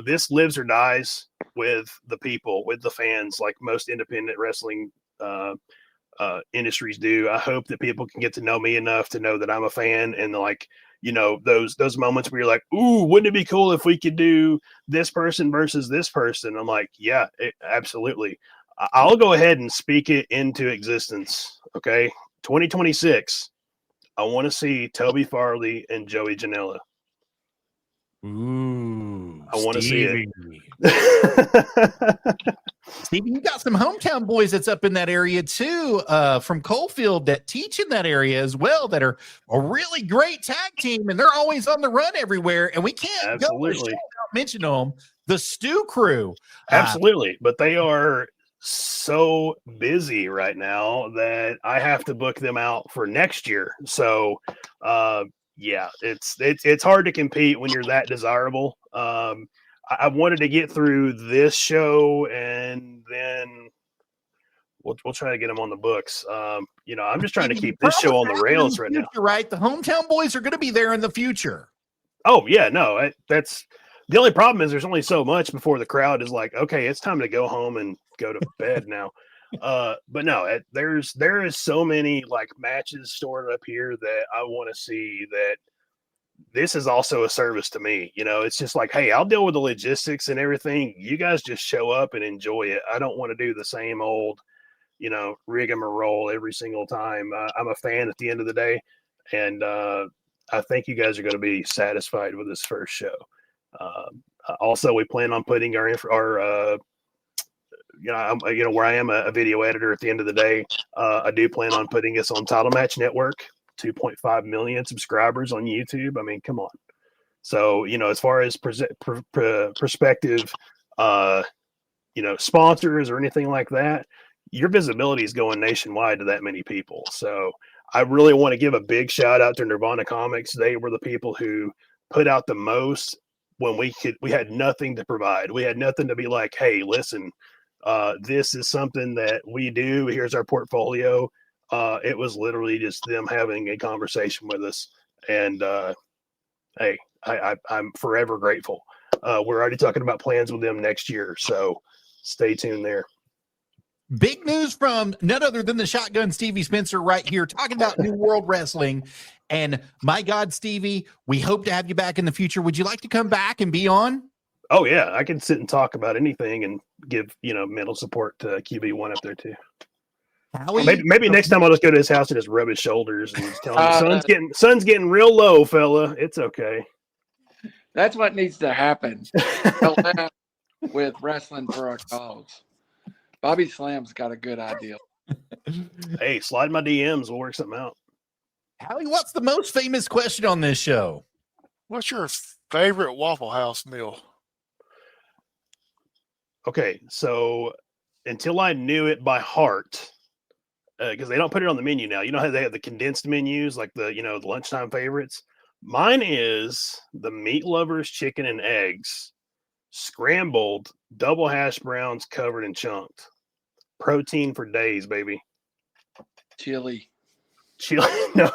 This lives or dies with the people, with the fans, like most independent wrestling industries do. I hope that people can get to know me enough to know that I'm a fan, and those moments where you're like, ooh, wouldn't it be cool if we could do this person versus this person? I'm like, yeah, absolutely. I'll go ahead and speak it into existence. Okay. 2026. I want to see Toby Farley and Joey Janela. Ooh, I want to see it. Stevie, you got some hometown boys that's up in that area too, from Coalfield that teach in that area as well, that are a really great tag team, and they're always on the run everywhere. And we can't go without mentioning them, the Stew Crew. Absolutely, but they are so busy right now that I have to book them out for next year. So, yeah, it's hard to compete when you're that desirable. I wanted to get through this show, and then we'll try to get them on the books. I'm just trying to keep this show on the rails right now. Right, the hometown boys are going to be there in the future. Oh yeah, no, that's the only problem is there's only so much before the crowd is like, okay, it's time to go home and go to bed now. But no, there is so many like matches stored up here that I want to see. That this is also a service to me. It's just like, hey, I'll deal with the logistics and everything. You guys just show up and enjoy it. I don't want to do the same old, rigmarole every single time. I'm a fan at the end of the day, and I think you guys are going to be satisfied with this first show. Also, we plan on putting our where I am a video editor at the end of the day. I do plan on putting us on Title Match Network. 2.5 million subscribers on YouTube. I mean, come on. So, as far as prospective, sponsors or anything like that, your visibility is going nationwide to that many people. So I really want to give a big shout out to Nirvana Comics. They were the people who put out the most when we had nothing to provide. We had nothing to be like, hey, listen, this is something that we do. Here's our portfolio. It was literally just them having a conversation with us, and hey, I'm forever grateful. We're already talking about plans with them next year, so stay tuned there. Big news from none other than the Shotgun Stevie Spencer right here, talking about New World Wrestling. And my God, Stevie, we hope to have you back in the future. Would you like to come back and be on? Oh yeah, I can sit and talk about anything and give mental support to QB1 up there too. Maybe next time I'll just go to his house and just rub his shoulders and just tell him sun's getting real low, fella. It's okay. That's what needs to happen with Wrestling for Our Cause. Bobby Slam's got a good idea. Hey, slide my DMs. We'll work something out. Howie, what's the most famous question on this show? What's your favorite Waffle House meal? Okay, so until I knew it by heart, because they don't put it on the menu now. You know how they have the condensed menus, like the the lunchtime favorites. Mine is the Meat Lovers chicken and eggs, scrambled, double hash browns covered and chunked. Protein for days, baby. Chili. No.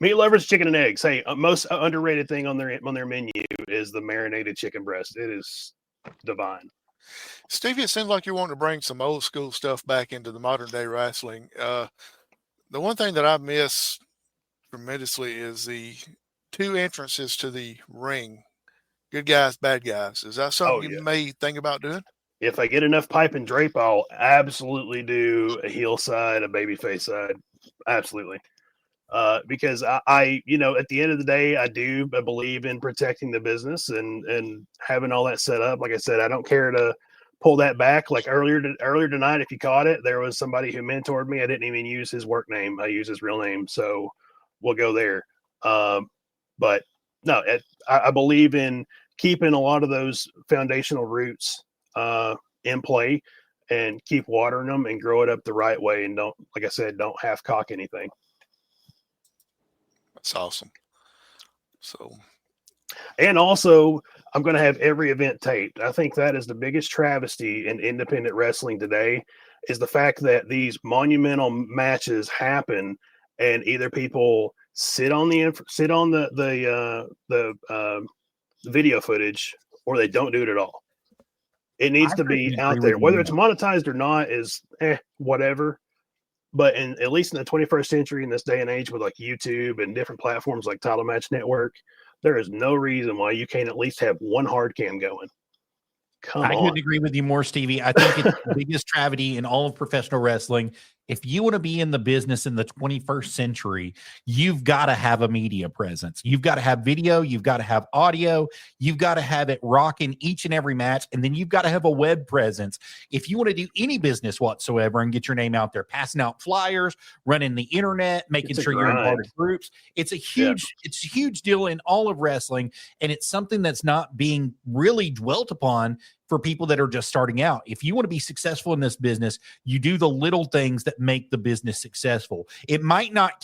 Meat Lovers chicken and eggs. Hey, most underrated thing on their menu is the marinated chicken breast. It is divine. Stevie, it seems like you want to bring some old school stuff back into the modern day wrestling. The one thing that I miss tremendously is the two entrances to the ring, good guys, bad guys. Is that something you may think about doing? If I get enough pipe and drape, I'll absolutely do a heel side, a babyface side. Absolutely. Because I, you know, at the end of the day, I believe in protecting the business and having all that set up. Like I said, I don't care to pull that back. Like earlier tonight, if you caught it, there was somebody who mentored me. I didn't even use his work name. I used his real name. So we'll go there. But no, I believe in keeping a lot of those foundational roots in play and keep watering them and grow it up the right way. And don't, like I said, don't half cock anything. That's awesome. So, and also, I'm going to have every event taped. I think that is the biggest travesty in independent wrestling today, is the fact that these monumental matches happen, and either people sit on the video footage, or they don't do it at all. It needs to be out there, whether it's monetized or not. Is whatever. But at least in the 21st century, in this day and age with like YouTube and different platforms like Title Match Network, there is no reason why you can't at least have one hard cam going. I couldn't agree with you more, Stevie. I think it's the biggest travesty in all of professional wrestling. If you want to be in the business in the 21st century, you've got to have a media presence. You've got to have video. You've got to have audio. You've got to have it rocking each and every match. And then you've got to have a web presence. If you want to do any business whatsoever and get your name out there, passing out flyers, running the internet, making sure you're in part of groups, it's a huge deal in all of wrestling. And it's something that's not being really dwelt upon for people that are just starting out. If you want to be successful in this business, you do the little things that make the business successful. It might not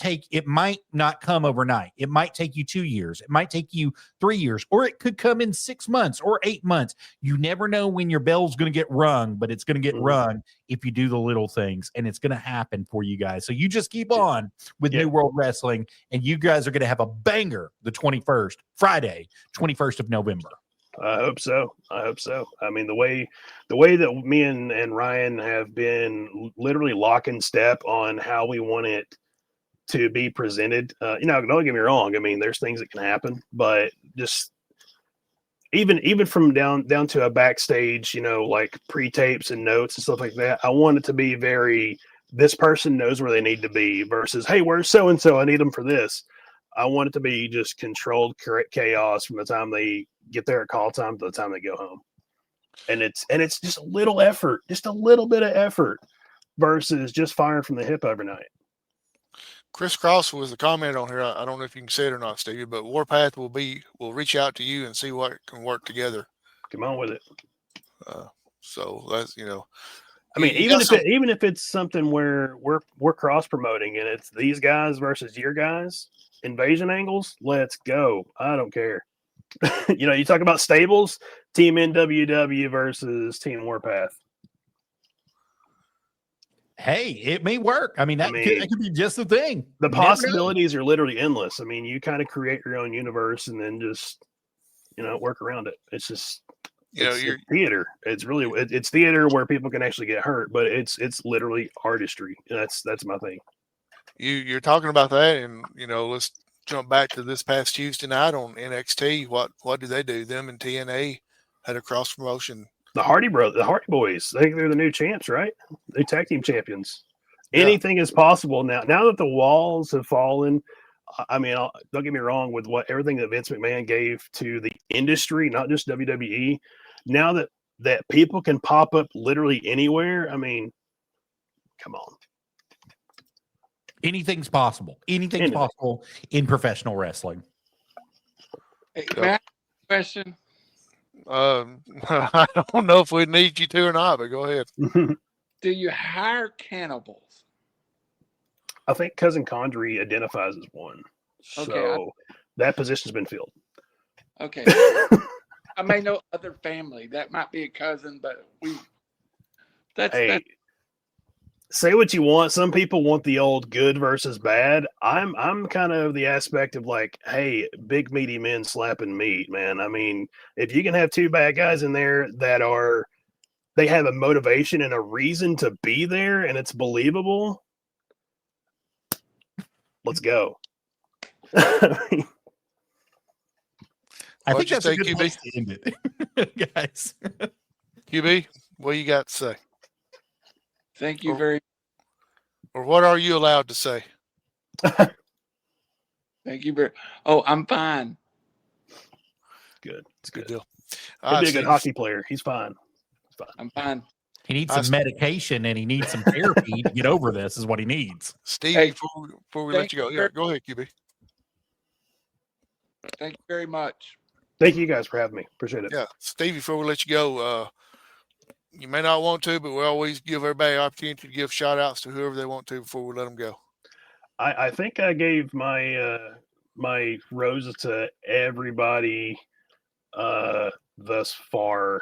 come overnight. It might take you 2 years. It might take you 3 years, or it could come in 6 months or 8 months. You never know when your bell's going to get rung, but it's going to get rung if you do the little things, and it's going to happen for you guys. So you just keep on with New World Wrestling, and you guys are going to have a banger the 21st, Friday, 21st of November. I hope so. I mean, the way that me and Ryan have been literally lock and step on how we want it to be presented. Don't get me wrong. I mean, there's things that can happen, but just even from down to a backstage, like pre-tapes and notes and stuff like that. I want it to be very, this person knows where they need to be versus, hey, where's so-and-so? I need them for this. I want it to be just controlled chaos from the time they get there at call time to the time they go home. And it's just a little effort, just a little bit of effort versus just firing from the hip overnight. Chris Cross was the comment on here. I don't know if you can say it or not, Stevie, but Warpath will reach out to you and see what can work together. Come on with it. So that's, I mean, even if it's something where we're cross promoting and it's these guys versus your guys, invasion angles, let's go. I don't care. You talk about stables, Team NWW versus Team Warpath. Hey, it may work. I mean, that could be just the thing. The possibilities are literally endless. I mean, you kind of create your own universe and then just, work around it. It's just, it's theater. It's really, it's theater where people can actually get hurt, but it's literally artistry. And that's my thing. You're talking about that, and let's jump back to this past Tuesday night on NXT. What do they do? Them and TNA had a cross promotion. The Hardy Boys. I think they're the new champs, right? They're tag team champions. Yeah. Anything is possible now. Now that the walls have fallen, I mean, don't get me wrong with everything that Vince McMahon gave to the industry, not just WWE. Now that people can pop up literally anywhere. I mean, come on. Anything's possible. Anything's possible in professional wrestling. Hey, Matt, question. I don't know if we need you to or not, but go ahead. Do you hire cannibals? I think Cousin Condrey identifies as one. So that position's been filled. Okay. I may know other family. That might be a cousin, but that's say what you want. Some people want the old good versus bad. I'm kind of the aspect of like, hey, big meaty men slapping meat, man. I mean, if you can have two bad guys in there that they have a motivation and a reason to be there and it's believable, let's go. I What'd think you that's a say, good QB? place to end it, guys. QB, what you got to say? Thank you very. Or what are you allowed to say? Thank you very. Oh, I'm fine. Good. It's Good good. deal. He'll be a good hockey player. He's fine. I'm fine. He needs some medication and he needs some therapy to get over this. Is what he needs. Stevie, before we let you go, yeah, go ahead, QB. Thank you very much. Thank you guys for having me. Appreciate it. Yeah, Stevie, before we let you go, you may not want to, but we always give everybody an opportunity to give shout outs to whoever they want to before we let them go. I think I gave my my roses to everybody thus far.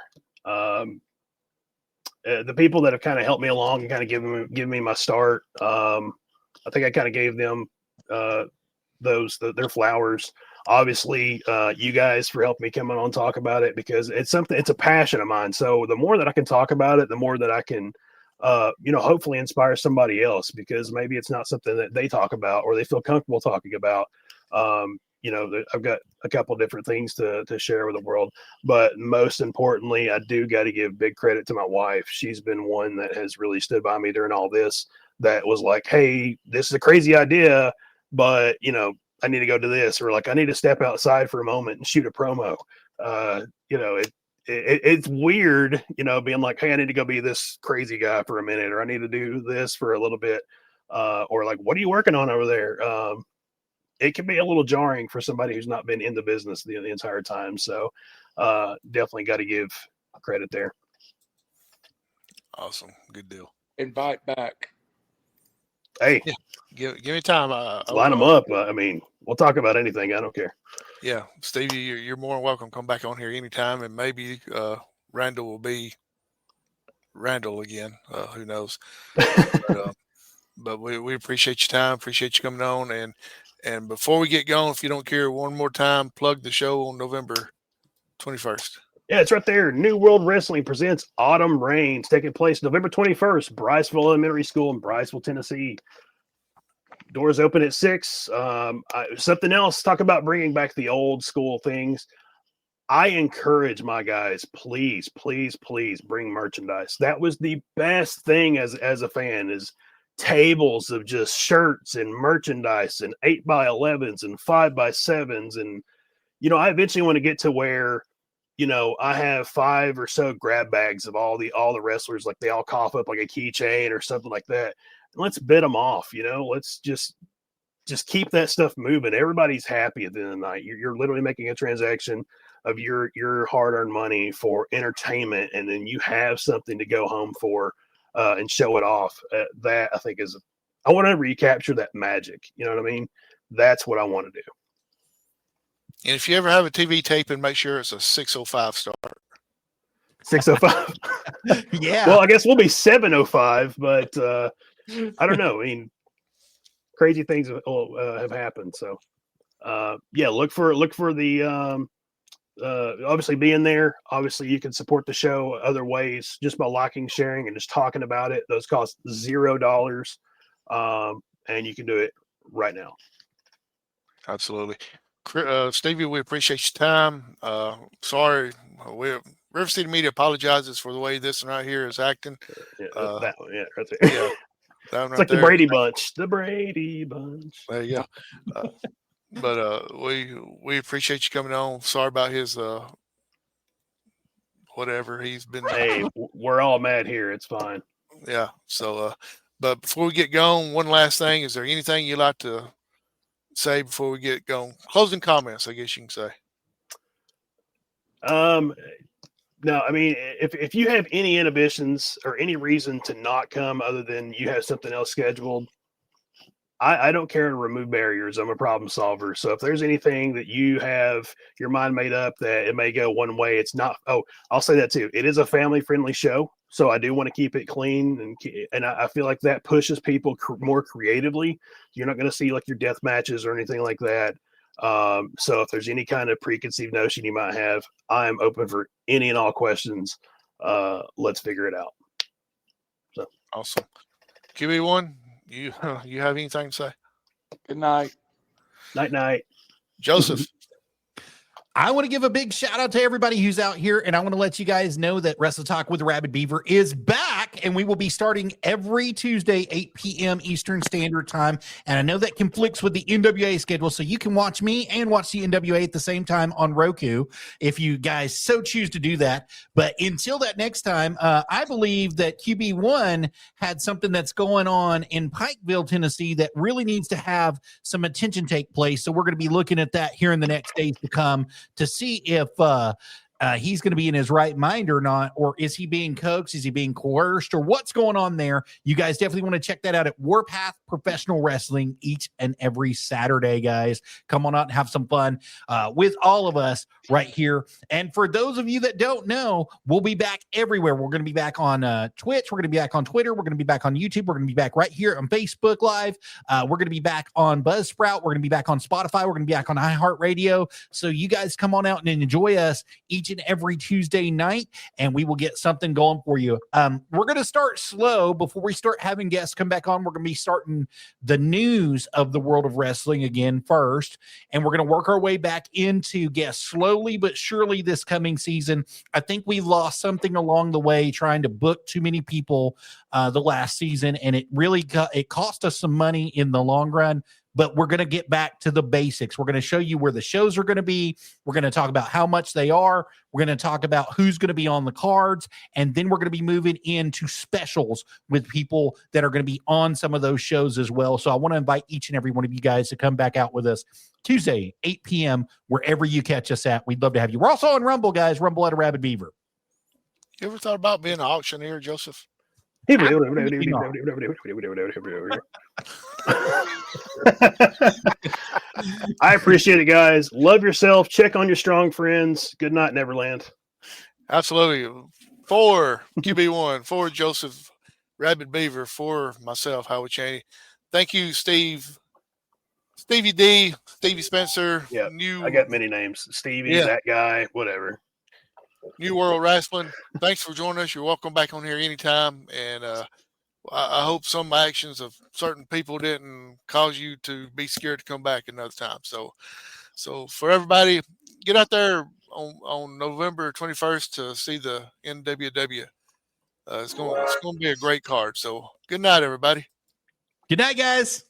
The people that have kind of helped me along and kind of given me my start. I think I kind of gave them their flowers. Obviously, you guys for helping me come on and talk about it, because it's a passion of mine. So the more that I can talk about it, the more that I can, hopefully inspire somebody else, because maybe it's not something that they talk about or they feel comfortable talking about. I've got a couple different things to share with the world, but most importantly, I do got to give big credit to my wife. She's been one that has really stood by me during all this. That was like, hey, this is a crazy idea, but I need to go do this, or like I need to step outside for a moment and shoot a promo. It's weird, being like, hey, I need to go be this crazy guy for a minute, or I need to do this for a little bit, or like, what are you working on over there? It can be a little jarring for somebody who's not been in the business the entire time. So definitely got to give credit there. Awesome. Good deal. Invite back. Hey, yeah. Give me time. Line them up. We'll talk about anything. I don't care. Yeah. Stevie, you're more than welcome. Come back on here anytime. And maybe Randall will be Randall again. Who knows? But we appreciate your time. Appreciate you coming on. And before we get going, if you don't care, one more time, plug the show on November 21st. Yeah, it's right there. New World Wrestling presents Autumn Rains, taking place November 21st, Bryceville Elementary School in Bryceville, Tennessee. Doors open at 6. Something else, talk about bringing back the old school things. I encourage my guys, please, please, please bring merchandise. That was the best thing as a fan, is tables of just shirts and merchandise and 8x11s and 5x7s. And, I eventually want to get to where, I have 5 or so grab bags of all the wrestlers, like they all cough up like a keychain or something like that. And let's bid them off, let's just keep that stuff moving. Everybody's happy at the end of the night. You're literally making a transaction of your hard-earned money for entertainment, and then you have something to go home for and show it off. That I think I want to recapture that magic. You know what I mean? That's what I want to do. And if you ever have a TV taping, make sure it's a 6:05 start. 6:05. Yeah. Well, I guess we'll be 7:05, but I don't know. Crazy things have happened. So, look for the obviously being there. Obviously, you can support the show other ways, just by liking, sharing, and just talking about it. Those cost $0, and you can do it right now. Absolutely. Stevie, we appreciate your time. Sorry, RiverCity Media apologizes for the way this one right here is acting. That one, right there. Yeah, that one it's like the Brady Bunch. The Brady Bunch. There you go. But we appreciate you coming on. Sorry about his whatever he's been. Hey, we're all mad here. It's fine. Yeah. So, but before we get going, one last thing: is there anything you'd like to say before we get going? Closing comments, I guess you can say. No, if you have any inhibitions or any reason to not come other than you have something else scheduled, I don't care to remove barriers. I'm a problem solver. So if there's anything that you have your mind made up that it may go one way, it's not. Oh, I'll say that too. It is a family friendly show. So I do want to keep it clean, and I feel like that pushes people more creatively. You're not going to see like your death matches or anything like that. So if there's any kind of preconceived notion you might have, I'm open for any and all questions. Let's figure it out. So awesome. QB1, you have anything to say? Good night. Night. Joseph. I want to give a big shout out to everybody who's out here, and I want to let you guys know that Wrestle Talk with Rabid Beaver is back, and we will be starting every Tuesday, 8 p.m. Eastern Standard Time. And I know that conflicts with the NWA schedule, so you can watch me and watch the NWA at the same time on Roku if you guys so choose to do that. But until that next time, I believe that QB1 had something that's going on in Pikeville, Tennessee that really needs to have some attention take place. So we're going to be looking at that here in the next days to come, to see if he's going to be in his right mind or not, or is he being coaxed? Is he being coerced, or what's going on there? You guys definitely want to check that out at Warpath Professional Wrestling each and every Saturday, guys. Come on out and have some fun with all of us right here. And for those of you that don't know, we'll be back everywhere. We're going to be back on Twitch. We're going to be back on Twitter. We're going to be back on YouTube. We're going to be back right here on Facebook Live. We're going to be back on Buzzsprout. We're going to be back on Spotify. We're going to be back on iHeartRadio. So you guys come on out and enjoy us each and every Tuesday night, and we will get something going for you. We're going to start slow before we start having guests come back on. We're going to be starting the news of the world of wrestling again first, and we're going to work our way back into guests slowly but surely this coming season. I think we lost something along the way trying to book too many people the last season, and it really it cost us some money in the long run. But we're going to get back to the basics. We're going to show you where the shows are going to be. We're going to talk about how much they are. We're going to talk about who's going to be on the cards. And then we're going to be moving into specials with people that are going to be on some of those shows as well. So I want to invite each and every one of you guys to come back out with us Tuesday, 8 p.m., wherever you catch us at. We'd love to have you. We're also on Rumble, guys. Rumble at a Rabid Beaver. You ever thought about being an auctioneer, Joseph? I appreciate it, guys. Love yourself. Check on your strong friends. Good night, Neverland. Absolutely. For QB1, for Joseph, Rabid Beaver, for myself, Howard Cheney. Thank you, Steve. Stevie D, Stevie Spencer. Yeah, I got many names. Stevie, that guy, whatever. New World Wrestling. Thanks for joining us. You're welcome back on here anytime. And I hope some actions of certain people didn't cause you to be scared to come back another time. So for everybody, get out there on November 21st to see the NWW. It's going to be a great card. So good night, everybody. Good night, guys.